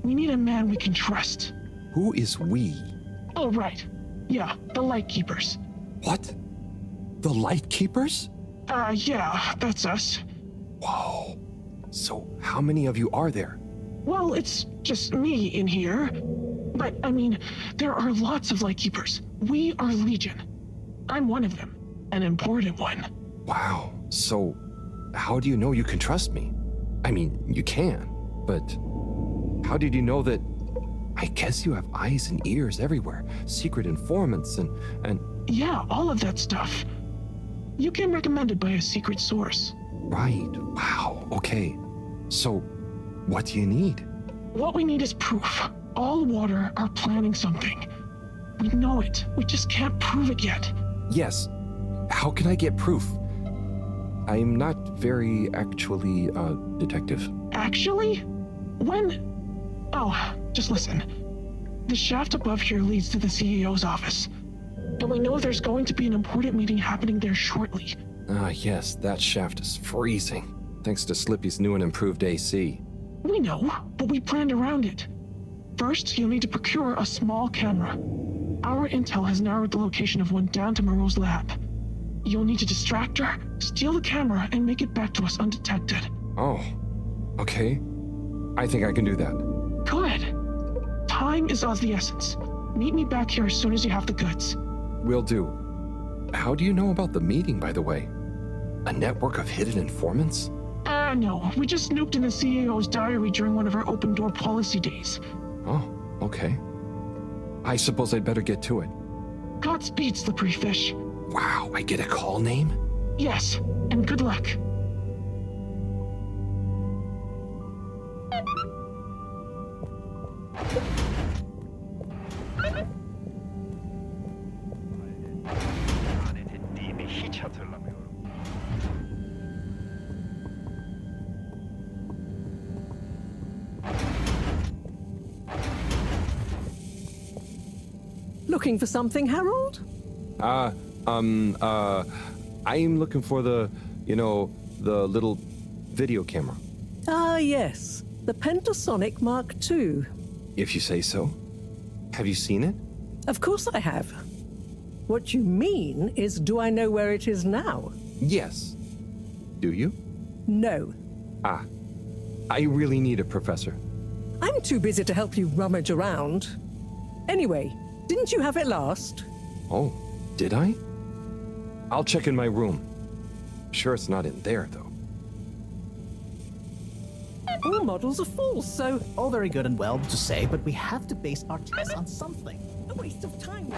We need a man we can trust. Who is we? Oh, right. Yeah, the Lightkeepers. What? The Lightkeepers? Yeah, that's us. Whoa. So, how many of you are there? Well, it's just me in here. But, I mean, there are lots of Lightkeepers. We are Legion. I'm one of them. An important one. Wow. So, how do you know you can trust me? I mean, you can, but how did you know that... I guess you have eyes and ears everywhere. Secret informants and... Yeah, all of that stuff. You came recommended by a secret source. Right. Wow. Okay. So, what do you need? What we need is proof. All water are planning something. We know it. We just can't prove it yet. Yes. How can I get proof? I'm not very actually, detective. Actually? When... Oh, just listen. The shaft above here leads to the CEO's office. And we know there's going to be an important meeting happening there shortly. Ah, yes, that shaft is freezing. thanks to Slippy's new and improved AC. We know, but we planned around it. First, you'll need to procure a small camera. Our intel has narrowed the location of one down to Moreau's lab. You'll need to distract her, steal the camera, and make it back to us undetected. Oh, okay. I think I can do that. Good. Time is of the essence. Meet me back here as soon as you have the goods. Will do. How do you know about the meeting, by the way? A network of hidden informants? No. We just snooped in the CEO's diary during one of our open door policy days. Oh, okay. I suppose I'd better get to it. Godspeed, slippery fish. Wow, I get a call name? Yes, and good luck. ettiğimi hiç hatırlamıyorum. Looking for something, Harold? I'm looking for the little video camera. Ah, yes. The Pentasonic Mark II. If you say so. Have you seen it? Of course I have. What you mean is, do I know where it is now? Yes. Do you? No. Ah. I really need it, Professor. I'm too busy to help you rummage around. Anyway, didn't you have it last? Oh, did I? I'll check in my room. Sure it's not in there, though. All models are full, so... All very good and well to say, but we have to base our tests on something. A waste of time.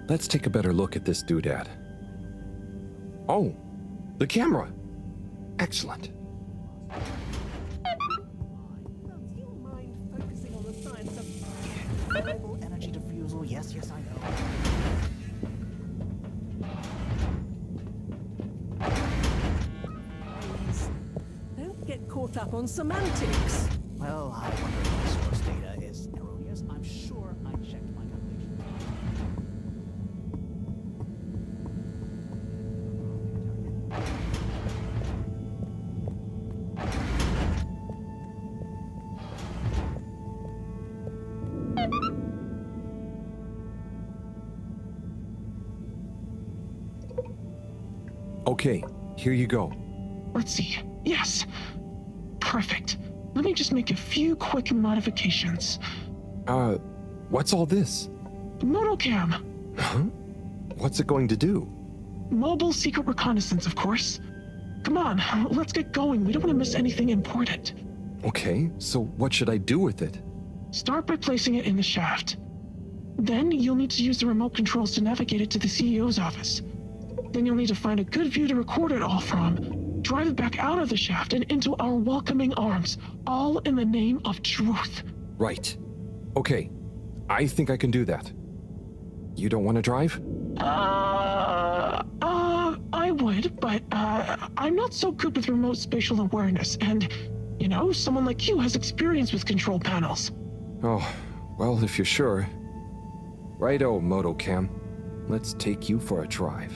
Let's take a better look at this doodad. Oh, the camera. Excellent. Do you mind focusing on the science of... Variable energy diffusal, yes, I know. Please, don't get caught up on semantics. Well, I wonder if my source data is erroneous. I'm sure I checked my calculations. Okay, here you go. Let's see. Yes. Perfect. Let me just make a few quick modifications. What's all this? Motocam. Huh? What's it going to do? Mobile secret reconnaissance, of course. Come on, let's get going. We don't want to miss anything important. Okay, so what should I do with it? Start by placing it in the shaft. Then you'll need to use the remote controls to navigate it to the CEO's office. Then you'll need to find a good view to record it all from. Drive it back out of the shaft and into our welcoming arms, all in the name of truth. Right. Okay, I think I can do that. You don't want to drive? I would, but, I'm not so good with remote spatial awareness, and, you know, someone like you has experience with control panels. Oh, well, if you're sure. Righto, Motocam. Let's take you for a drive.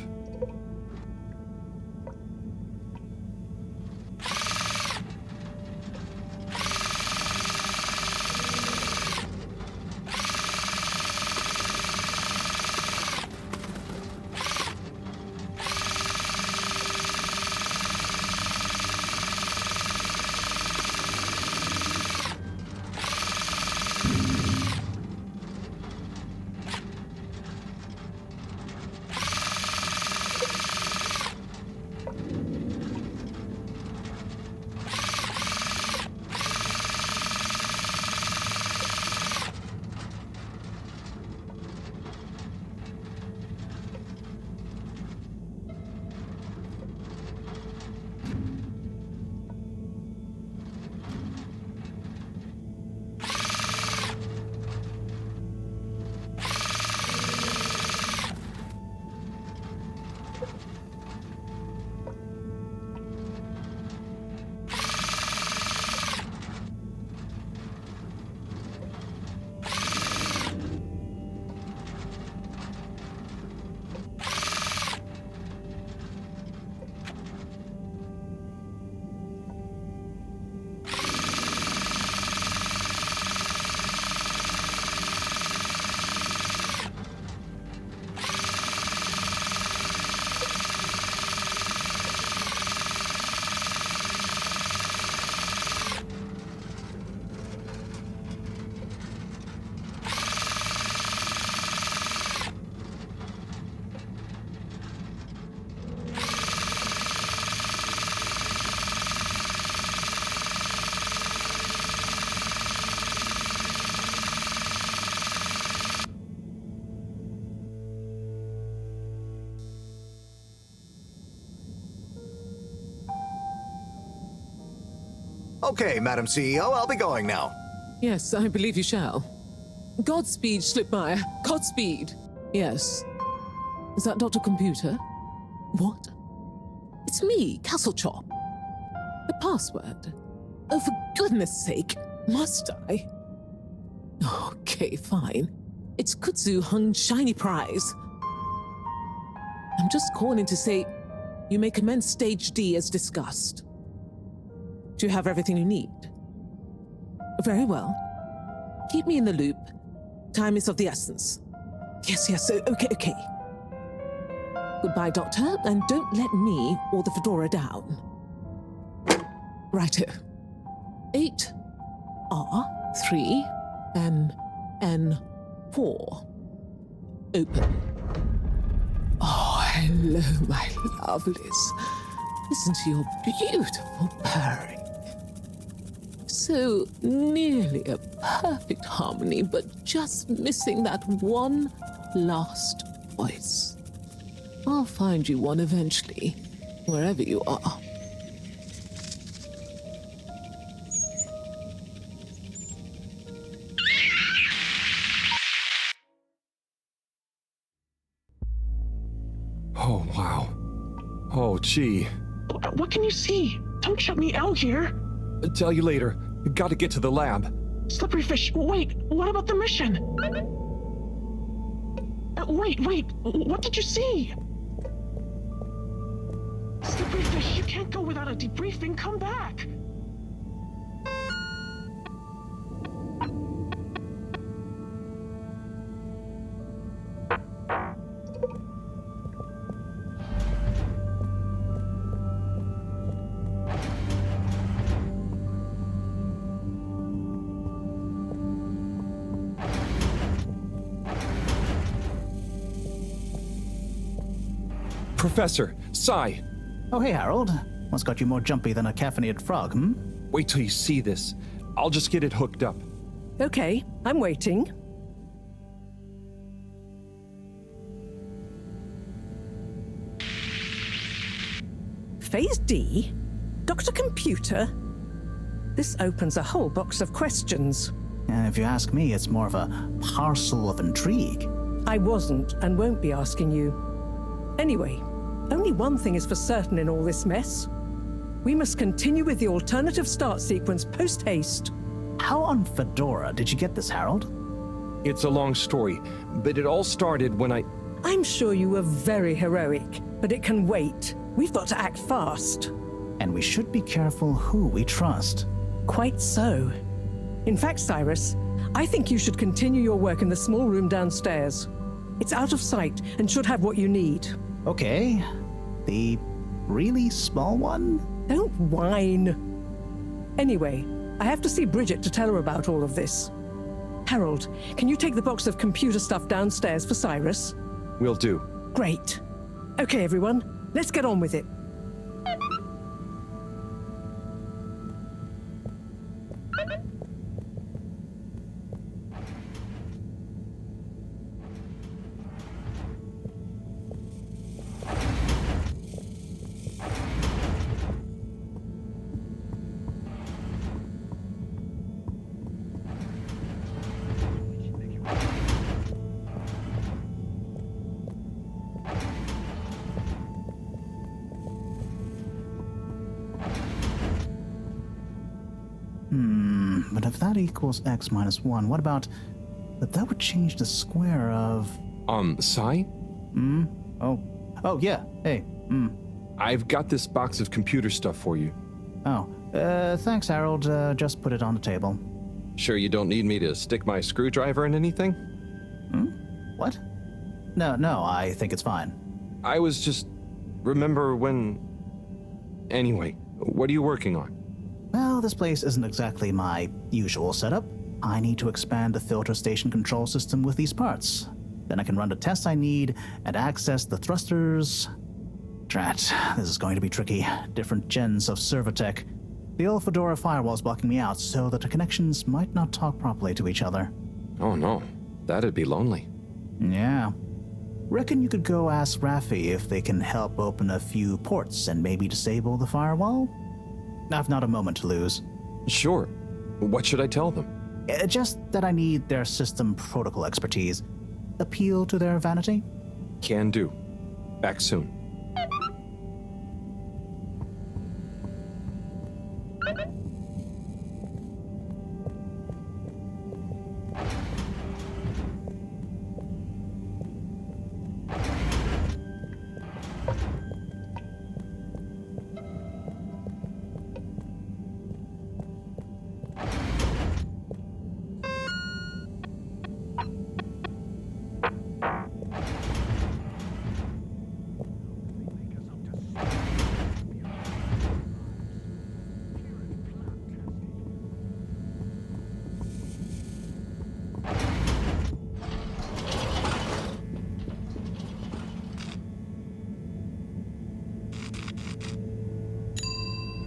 Okay, Madam CEO, I'll be going now. Yes, I believe you shall. Godspeed, Schlipmeyer. Godspeed. Yes. Is that Dr. Computer? What? It's me, Castlechop. The password. Oh, for goodness sake, must I? Okay, fine. It's Kutsu Hung Shiny Prize. I'm just calling to say you may commence Stage D as discussed. Do you have everything you need? Very well. Keep me in the loop. Time is of the essence. Yes, okay. Goodbye, Doctor, and don't let me or the fedora down. Righto. 8R3NN4. Open. Oh, hello, my lovelies. Listen to your beautiful purring. So nearly a perfect harmony, but just missing that one last voice. I'll find you one eventually, wherever you are. Oh, wow. Oh, gee. What can you see? Don't shut me out here. Tell you later. Gotta get to the lab. Slippery fish, wait, what about the mission? Wait, what did you see? Slippery fish, you can't go without a debriefing. Come back. Professor, Sai. Oh, hey, Harold. What's got you more jumpy than a caffeinated frog, hmm? Wait till you see this. I'll just get it hooked up. Okay, I'm waiting. Phase D? Dr. Computer? This opens a whole box of questions. And if you ask me, it's more of a parcel of intrigue. I wasn't and won't be asking you. Anyway, only one thing is for certain in all this mess. We must continue with the alternative start sequence post-haste. How on Fedora did you get this, Harold? It's a long story, but it all started when I'm sure you were very heroic, but it can wait. We've got to act fast. And we should be careful who we trust. Quite so. In fact, Cyrus, I think you should continue your work in the small room downstairs. It's out of sight and should have what you need. Okay. The really small one? Don't whine. Anyway, I have to see Bridget to tell her about all of this. Harold, can you take the box of computer stuff downstairs for Cyrus? Will do. Great. Okay, everyone, let's get on with it. But if that equals x minus 1, what about... But that would change the square of... Sai? Oh, yeah. Hey, I've got this box of computer stuff for you. Oh, thanks, Harold. Just put it on the table. Sure you don't need me to stick my screwdriver in anything? What? No, I think it's fine. I was just... Remember when... Anyway, what are you working on? Well, this place isn't exactly my usual setup. I need to expand the filter station control system with these parts. Then I can run the tests I need and access the thrusters. Drat, this is going to be tricky. Different gens of server tech. The old Fedora firewall's blocking me out so that the connections might not talk properly to each other. Oh no, that'd be lonely. Yeah. Reckon you could go ask Raffi if they can help open a few ports and maybe disable the firewall? I've not a moment to lose. Sure. What should I tell them? Just that I need their system protocol expertise. Appeal to their vanity? Can do. Back soon.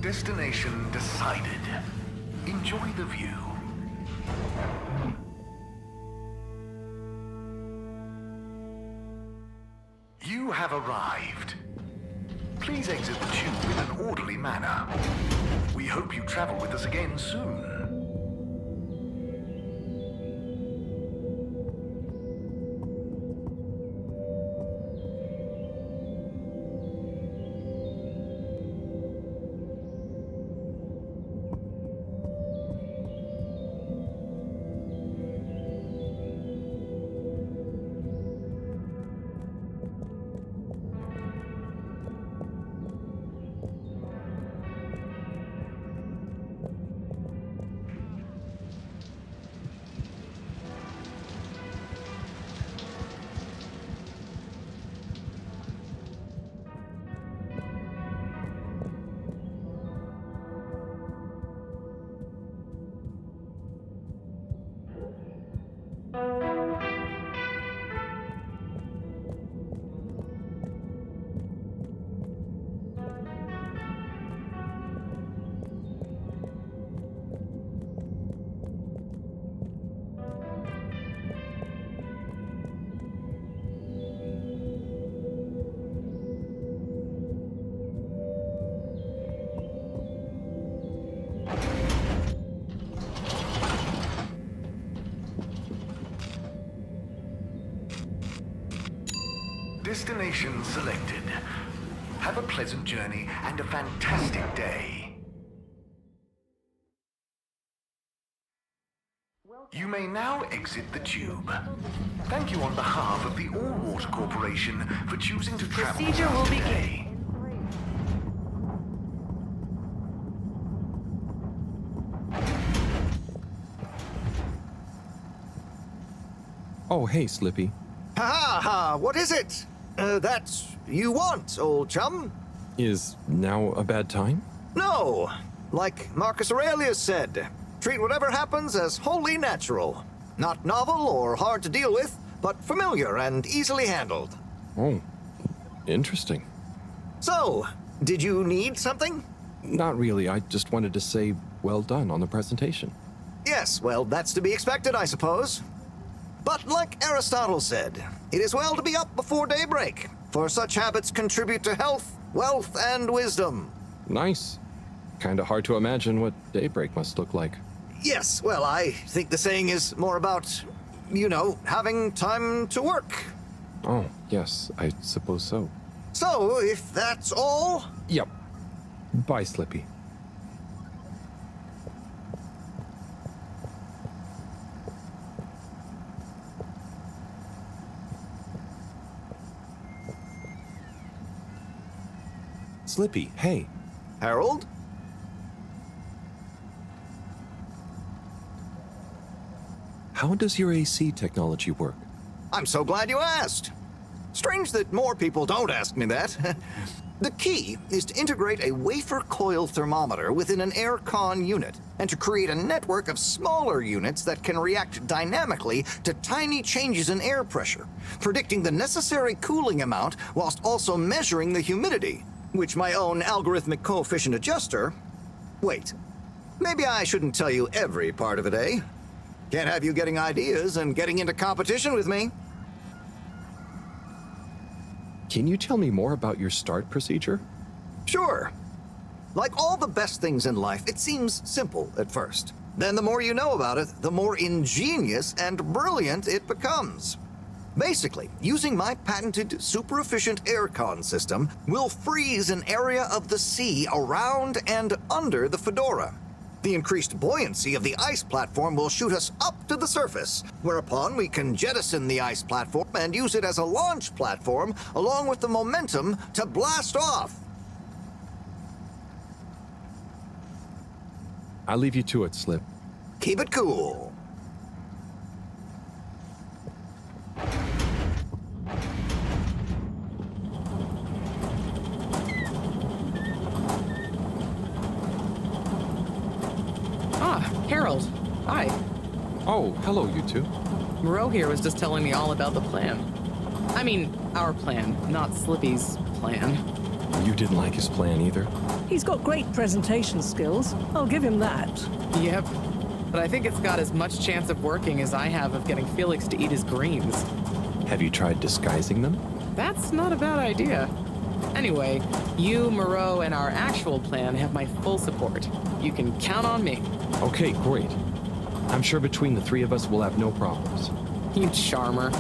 Destination decided. Enjoy the view. You have arrived. Please exit the tube in an orderly manner. We hope you travel with us again soon. Destination selected. Have a pleasant journey and a fantastic day. You may now exit the tube. Thank you on behalf of the All-Water Corporation for choosing to travel with Procedure us will today. Oh, hey, Slippy. Ha ha! What is it? That you want, old chum? Is now a bad time? No! Like Marcus Aurelius said, treat whatever happens as wholly natural. Not novel or hard to deal with, but familiar and easily handled. Oh, interesting. So, did you need something? Not really. I just wanted to say well done on the presentation. Yes, well, that's to be expected, I suppose. But like Aristotle said, it is well to be up before daybreak, for such habits contribute to health, wealth, and wisdom. Nice. Kinda hard to imagine what daybreak must look like. Yes, well, I think the saying is more about, you know, having time to work. Oh, yes, I suppose so. So, if that's all... Yep. Bye, Slippy. Slippy, hey. Harold? How does your AC technology work? I'm so glad you asked. Strange that more people don't ask me that. The key is to integrate a wafer coil thermometer within an air-con unit, and to create a network of smaller units that can react dynamically to tiny changes in air pressure, predicting the necessary cooling amount whilst also measuring the humidity, which my own algorithmic coefficient adjuster... Wait, maybe I shouldn't tell you every part of it, eh? Can't have you getting ideas and getting into competition with me. Can you tell me more about your start procedure? Sure. Like all the best things in life, it seems simple at first. Then the more you know about it, the more ingenious and brilliant it becomes. Basically, using my patented super-efficient aircon system will freeze an area of the sea around and under the Fedora. The increased buoyancy of the ice platform will shoot us up to the surface, whereupon we can jettison the ice platform and use it as a launch platform along with the momentum to blast off. I'll leave you to it, Slip. Keep it cool. Harold, hi. Oh, hello, you two. Moreau here was just telling me all about the plan. I mean, our plan, not Slippy's plan. You didn't like his plan either? He's got great presentation skills. I'll give him that. Yep. But I think it's got as much chance of working as I have of getting Felix to eat his greens. Have you tried disguising them? That's not a bad idea. Anyway, you, Moreau, and our actual plan have my full support. You can count on me. Okay, great. I'm sure between the three of us we'll have no problems. You charmer.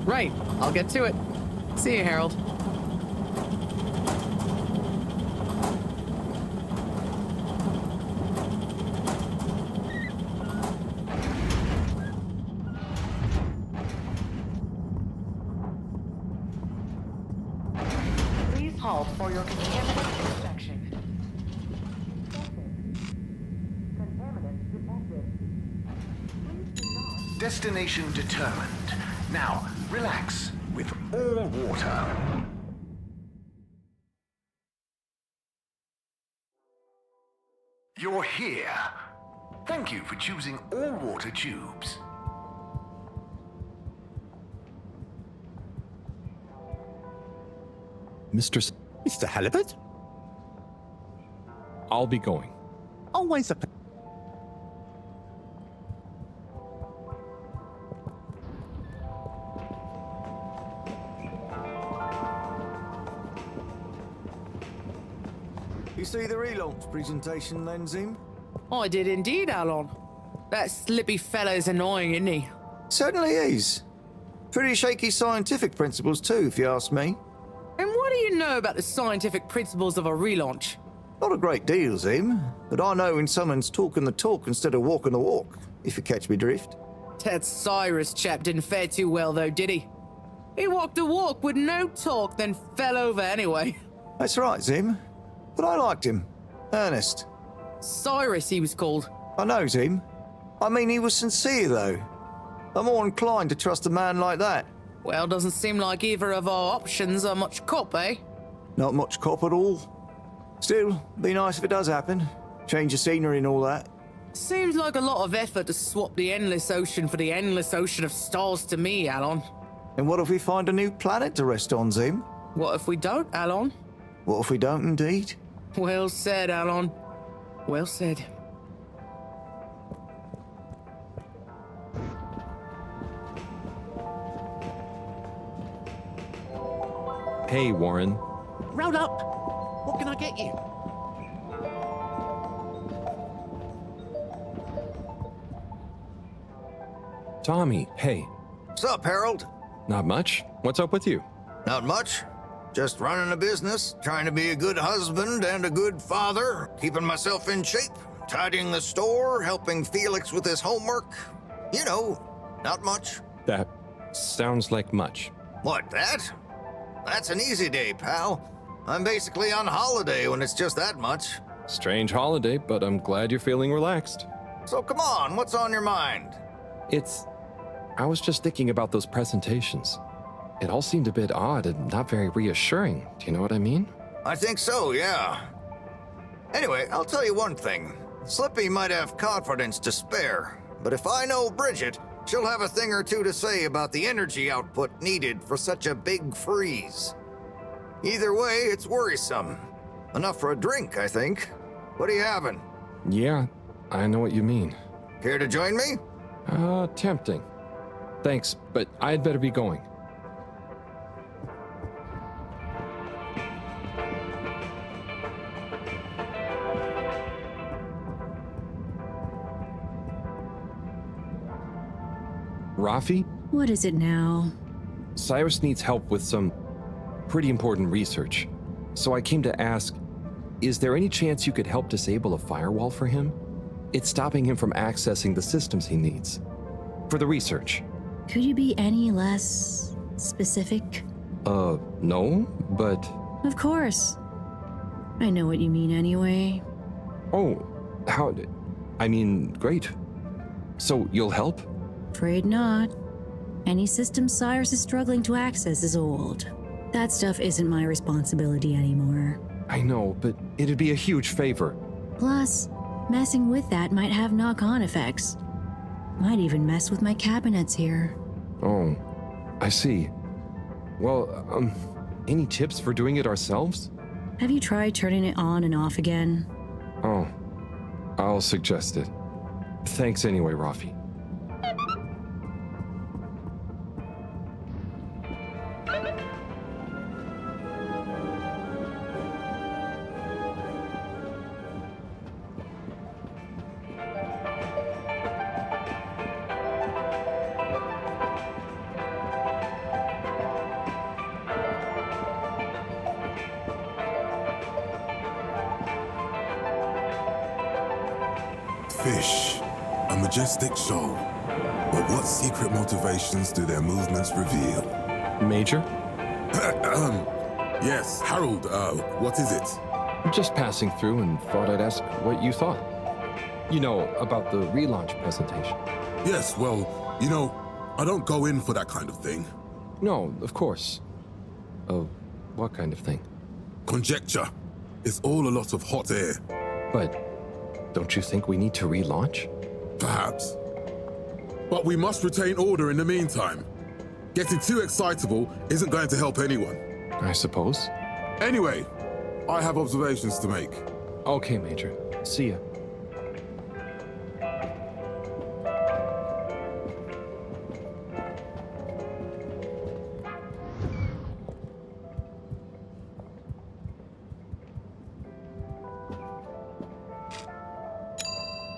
Right, I'll get to it. See you, Harold. Please halt for your contaminant inspection. Destination determined. Now, relax with all water. You're here. Thank you for choosing all water tubes. Mr. Halibut? I'll be going. Always a... You see the relaunch presentation then, Zim? I did indeed, Alon. That Slippy fellow's annoying, isn't he? Certainly is. Pretty shaky scientific principles too, if you ask me. And what do you know about the scientific principles of a relaunch? Not a great deal, Zim, but I know when someone's talking the talk instead of walking the walk, if you catch me drift. That Cyrus chap didn't fare too well, though, did he? He walked the walk with no talk, then fell over anyway. That's right, Zim. But I liked him. Ernest. Cyrus, he was called. I know, Zim. I mean, he was sincere, though. I'm more inclined to trust a man like that. Well, doesn't seem like either of our options are much cop, eh? Not much cop at all. Still, be nice if it does happen. Change of scenery and all that. Seems like a lot of effort to swap the endless ocean for the endless ocean of stars to me, Alon. And what if we find a new planet to rest on, Zim? What if we don't, Alon? What if we don't, indeed? Well said, Alon. Well said. Hey, Warren. Roll up. What can I get you? Tommy, hey. What's up, Harold? Not much. What's up with you? Not much. Just running a business, trying to be a good husband and a good father, keeping myself in shape, tidying the store, helping Felix with his homework. You know, not much. That sounds like much. What, that? That's an easy day, pal. I'm basically on holiday when it's just that much. Strange holiday, but I'm glad you're feeling relaxed. So come on, what's on your mind? I was just thinking about those presentations. It all seemed a bit odd and not very reassuring. Do you know what I mean? I think so, yeah. Anyway, I'll tell you one thing. Slippy might have confidence to spare, but if I know Bridget, she'll have a thing or two to say about the energy output needed for such a big freeze. Either way, it's worrisome. Enough for a drink, I think. What are you having? Yeah, I know what you mean. Care to join me? Tempting. Thanks, but I'd better be going. Rafi? What is it now? Cyrus needs help with some pretty important research. So I came to ask, is there any chance you could help disable a firewall for him? It's stopping him from accessing the systems he needs. For the research. Could you be any less specific? No, but... Of course. I know what you mean anyway. Oh, great. So you'll help? Afraid not. Any system Cyrus is struggling to access is old. That stuff isn't my responsibility anymore. I know, but it'd be a huge favor. Plus, messing with that might have knock-on effects. Might even mess with my cabinets here. Oh, I see. Well, any tips for doing it ourselves? Have you tried turning it on and off again? Oh, I'll suggest it. Thanks anyway, Rafi. Fish, a majestic shoal. But what secret motivations do their movements reveal? Major? Yes, Harold, what is it? Just passing through and thought I'd ask what you thought. You know, about the relaunch presentation. Yes, well, I don't go in for that kind of thing. No, of course. Oh, what kind of thing? Conjecture. It's all a lot of hot air. But don't you think we need to relaunch? Perhaps. But we must retain order in the meantime. Getting too excitable isn't going to help anyone. I suppose. Anyway, I have observations to make. Okay, Major. See ya.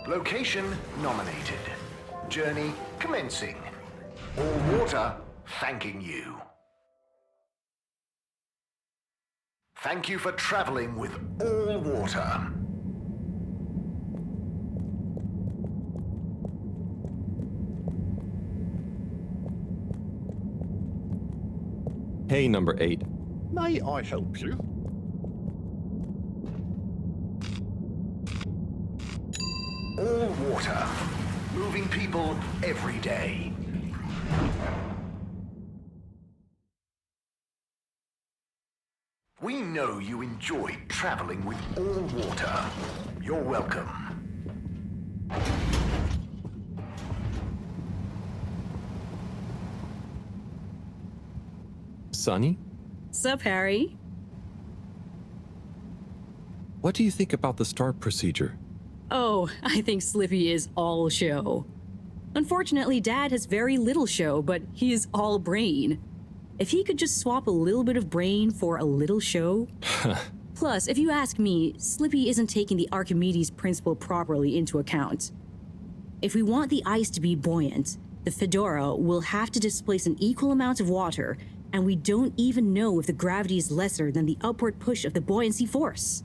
Location nominated. Journey commencing. All water thanking you. Thank you for traveling with all water. Hey, number 8. May I help you? All water. Moving people every day. We know you enjoy traveling with all water. You're welcome. Sunny? Sup, Harry? What do you think about the start procedure? Oh, I think Slippy is all show. Unfortunately, Dad has very little show, but he is all brain. If he could just swap a little bit of brain for a little show. Plus, if you ask me, Slippy isn't taking the Archimedes principle properly into account. If we want the ice to be buoyant, the Fedora will have to displace an equal amount of water, and we don't even know if the gravity is lesser than the upward push of the buoyancy force.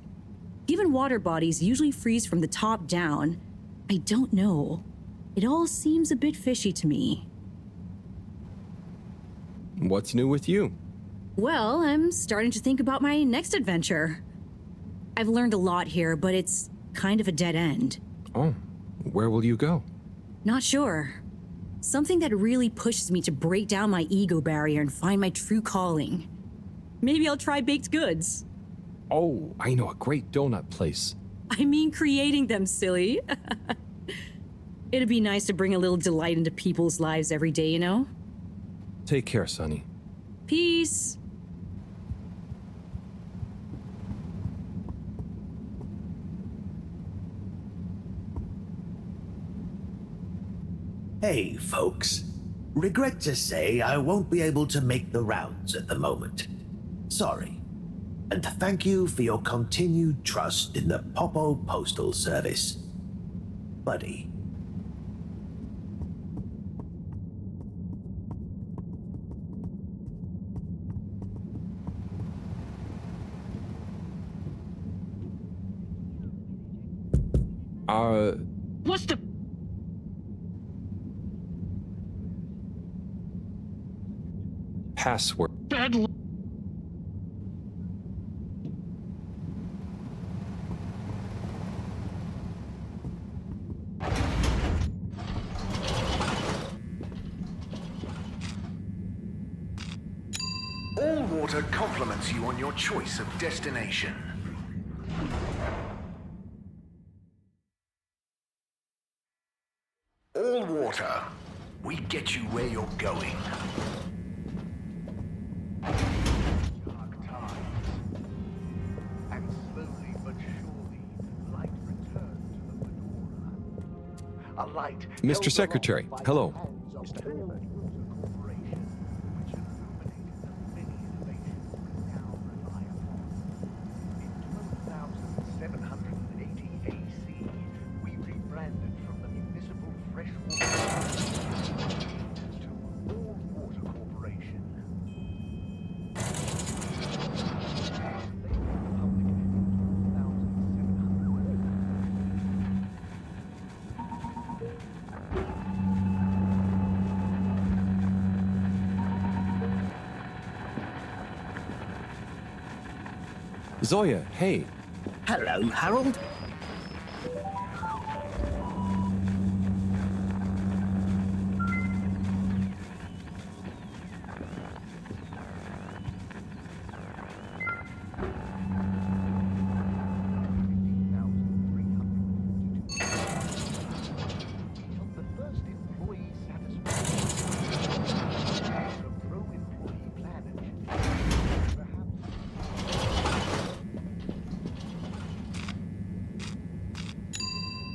Given water bodies usually freeze from the top down, I don't know. It all seems a bit fishy to me. What's new with you? Well, I'm starting to think about my next adventure. I've learned a lot here, but it's kind of a dead end. Oh, where will you go? Not sure. Something that really pushes me to break down my ego barrier and find my true calling. Maybe I'll try baked goods. Oh, I know a great donut place. I mean creating them, silly. It'd be nice to bring a little delight into people's lives every day, you know? Take care, Sonny. Peace. Hey, folks. Regret to say I won't be able to make the rounds at the moment. Sorry. And thank you for your continued trust in the Popo Postal Service. Buddy. What's the... Password. bad luck? All water compliments you on your choice of destination. All water, we get you where you're going. Dark times. And slowly but surely, light returned to the Fedora. A light Mr. Secretary, hello. Zoya, hey. Hello, Harold.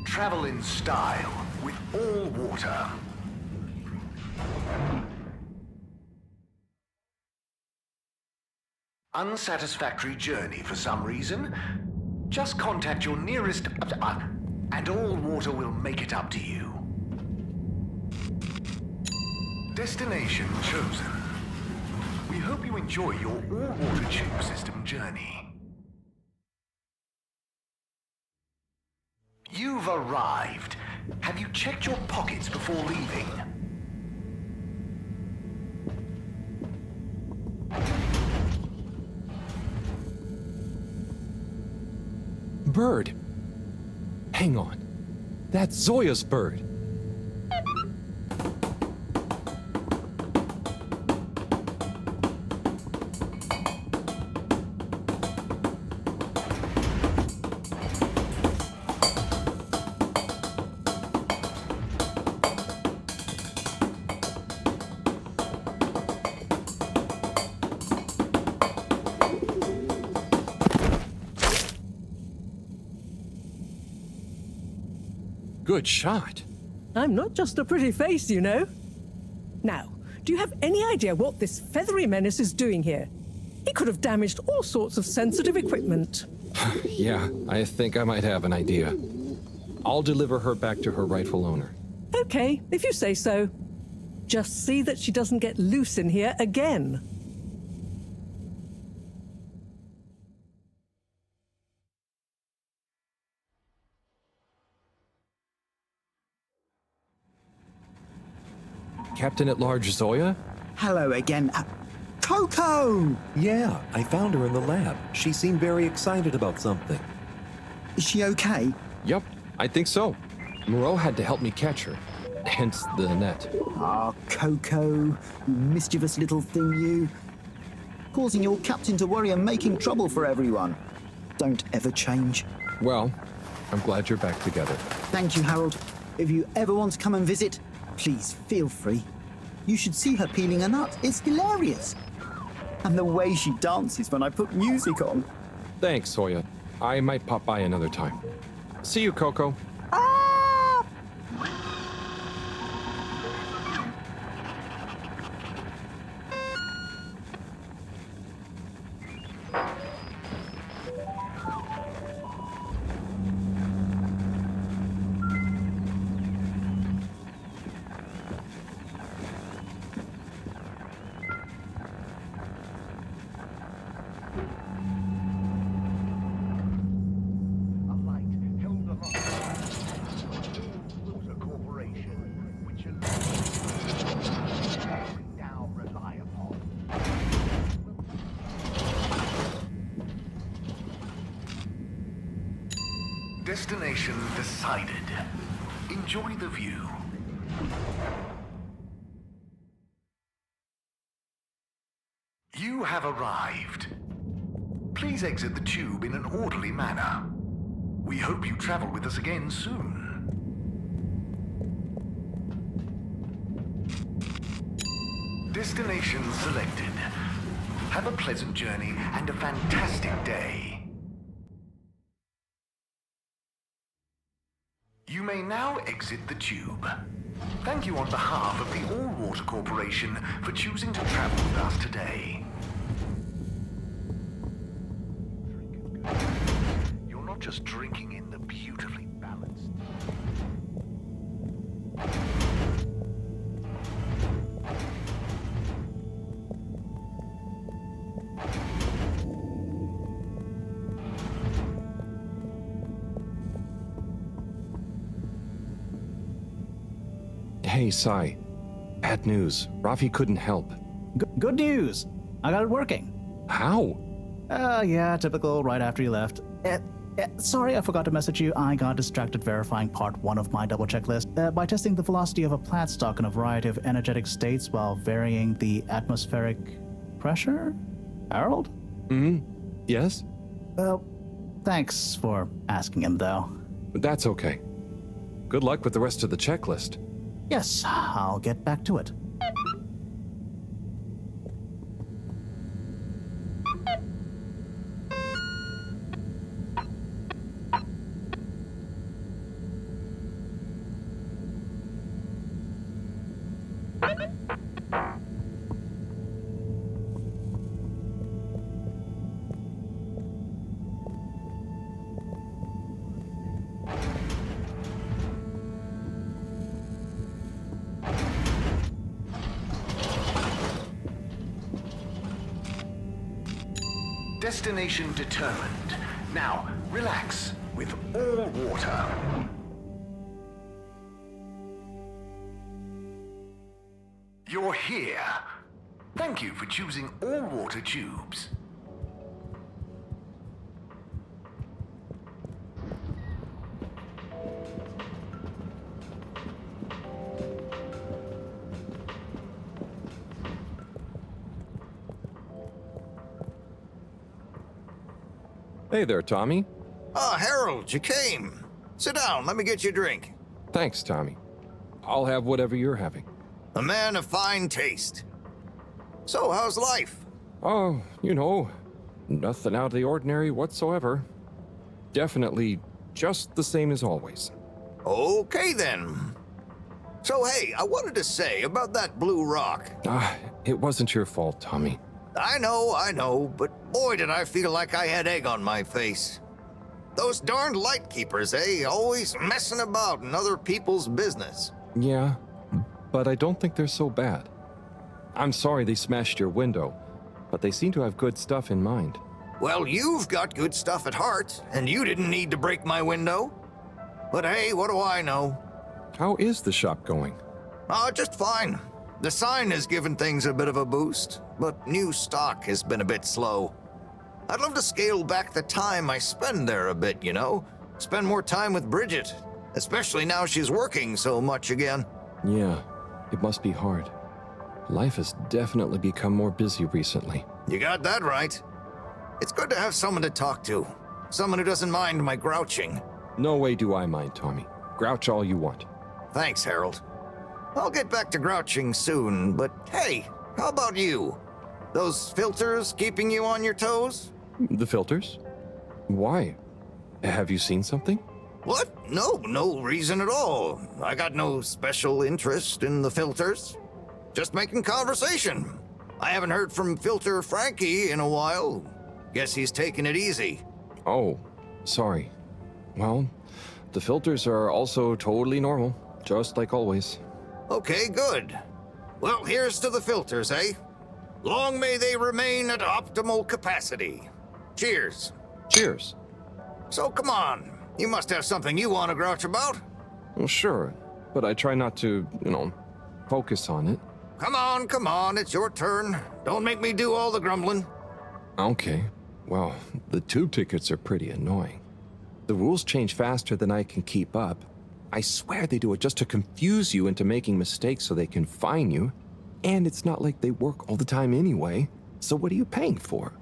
Travel in style with all water. Unsatisfactory journey for some reason? Just contact your nearest... and all water will make it up to you. Destination chosen. We hope you enjoy your all-water tube system journey. You've arrived. Have you checked your pockets before leaving? Bird. Hang on. That's Zoya's bird. Good shot. I'm not just a pretty face, you know. Now, do you have any idea what this feathery menace is doing here? He could have damaged all sorts of sensitive equipment. Yeah, I think I might have an idea. I'll deliver her back to her rightful owner. Okay, if you say so. Just see that she doesn't get loose in here again. Captain at Large Zoya? Hello again. Coco! Yeah, I found her in the lab. She seemed very excited about something. Is she okay? Yep, I think so. Moreau had to help me catch her. Hence the net. Ah, Coco, you mischievous little thing, you. Causing your captain to worry and making trouble for everyone. Don't ever change. Well, I'm glad you're back together. Thank you, Harold. If you ever want to come and visit, please feel free. You should see her peeling a nut. It's hilarious. And the way she dances when I put music on. Thanks, Zoya. I might pop by another time. See you, Coco. Destination decided. Enjoy the view. You have arrived. Please exit the tube in an orderly manner. We hope you travel with us again soon. Destination selected. Have a pleasant journey and a fantastic day. You may now exit the tube. Thank you on behalf of the All Water Corporation for choosing to travel with us today. You're not just drinking in the beautifully balanced. Hey, Sai. Bad news. Rafi couldn't help. Good news. I got it working. How? Yeah, typical right after you left. Sorry, I forgot to message you. I got distracted verifying part 1 of my double checklist by testing the velocity of a plant stock in a variety of energetic states while varying the atmospheric pressure? Harold? Yes? Thanks for asking him, though. That's okay. Good luck with the rest of the checklist. Yes, I'll get back to it. Destination determined. Now, relax with all water. You're here. Thank you for choosing all water tubes. Hey there, Tommy. Ah, Harold, you came. Sit down, let me get you a drink. Thanks, Tommy. I'll have whatever you're having. A man of fine taste. So, how's life? Oh, nothing out of the ordinary whatsoever. Definitely just the same as always. Okay, then. So, hey, I wanted to say about that blue rock. It wasn't your fault, Tommy. I know, but boy did I feel like I had egg on my face. Those darned lightkeepers, eh? Always messing about in other people's business. Yeah, but I don't think they're so bad. I'm sorry they smashed your window, but they seem to have good stuff in mind. Well, you've got good stuff at heart, and you didn't need to break my window. But hey, what do I know? How is the shop going? Just fine. The sign has given things a bit of a boost, but new stock has been a bit slow. I'd love to scale back the time I spend there a bit, Spend more time with Bridget, especially now she's working so much again. Yeah, it must be hard. Life has definitely become more busy recently. You got that right. It's good to have someone to talk to. Someone who doesn't mind my grouching. No way do I mind, Tommy. Grouch all you want. Thanks, Harold. I'll get back to grouching soon, but hey, how about you? Those filters keeping you on your toes? The filters? Why? Have you seen something? What? No reason at all. I got no special interest in the filters. Just making conversation. I haven't heard from Filter Frankie in a while. Guess he's taking it easy. Oh, sorry. Well, the filters are also totally normal, just like always. Okay, good. Well, here's to the filters, eh? Long may they remain at optimal capacity. Cheers. Cheers. So come on, you must have something you want to grouch about. Well, sure, but I try not to, focus on it. Come on, it's your turn. Don't make me do all the grumbling. Okay, well, the tube tickets are pretty annoying. The rules change faster than I can keep up. I swear they do it just to confuse you into making mistakes so they can fine you. And it's not like they work all the time anyway, so what are you paying for?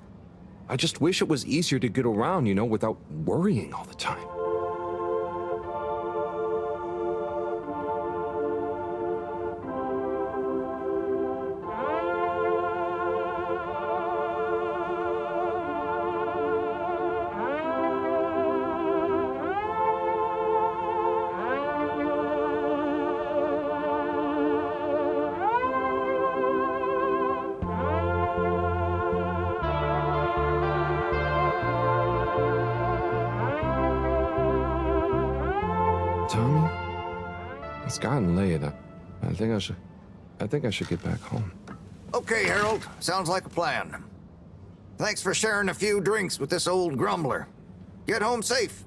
I just wish it was easier to get around, you know, without worrying all the time. Tommy? It's gotten late. I think I should get back home. Okay, Harold. Sounds like a plan. Thanks for sharing a few drinks with this old grumbler. Get home safe.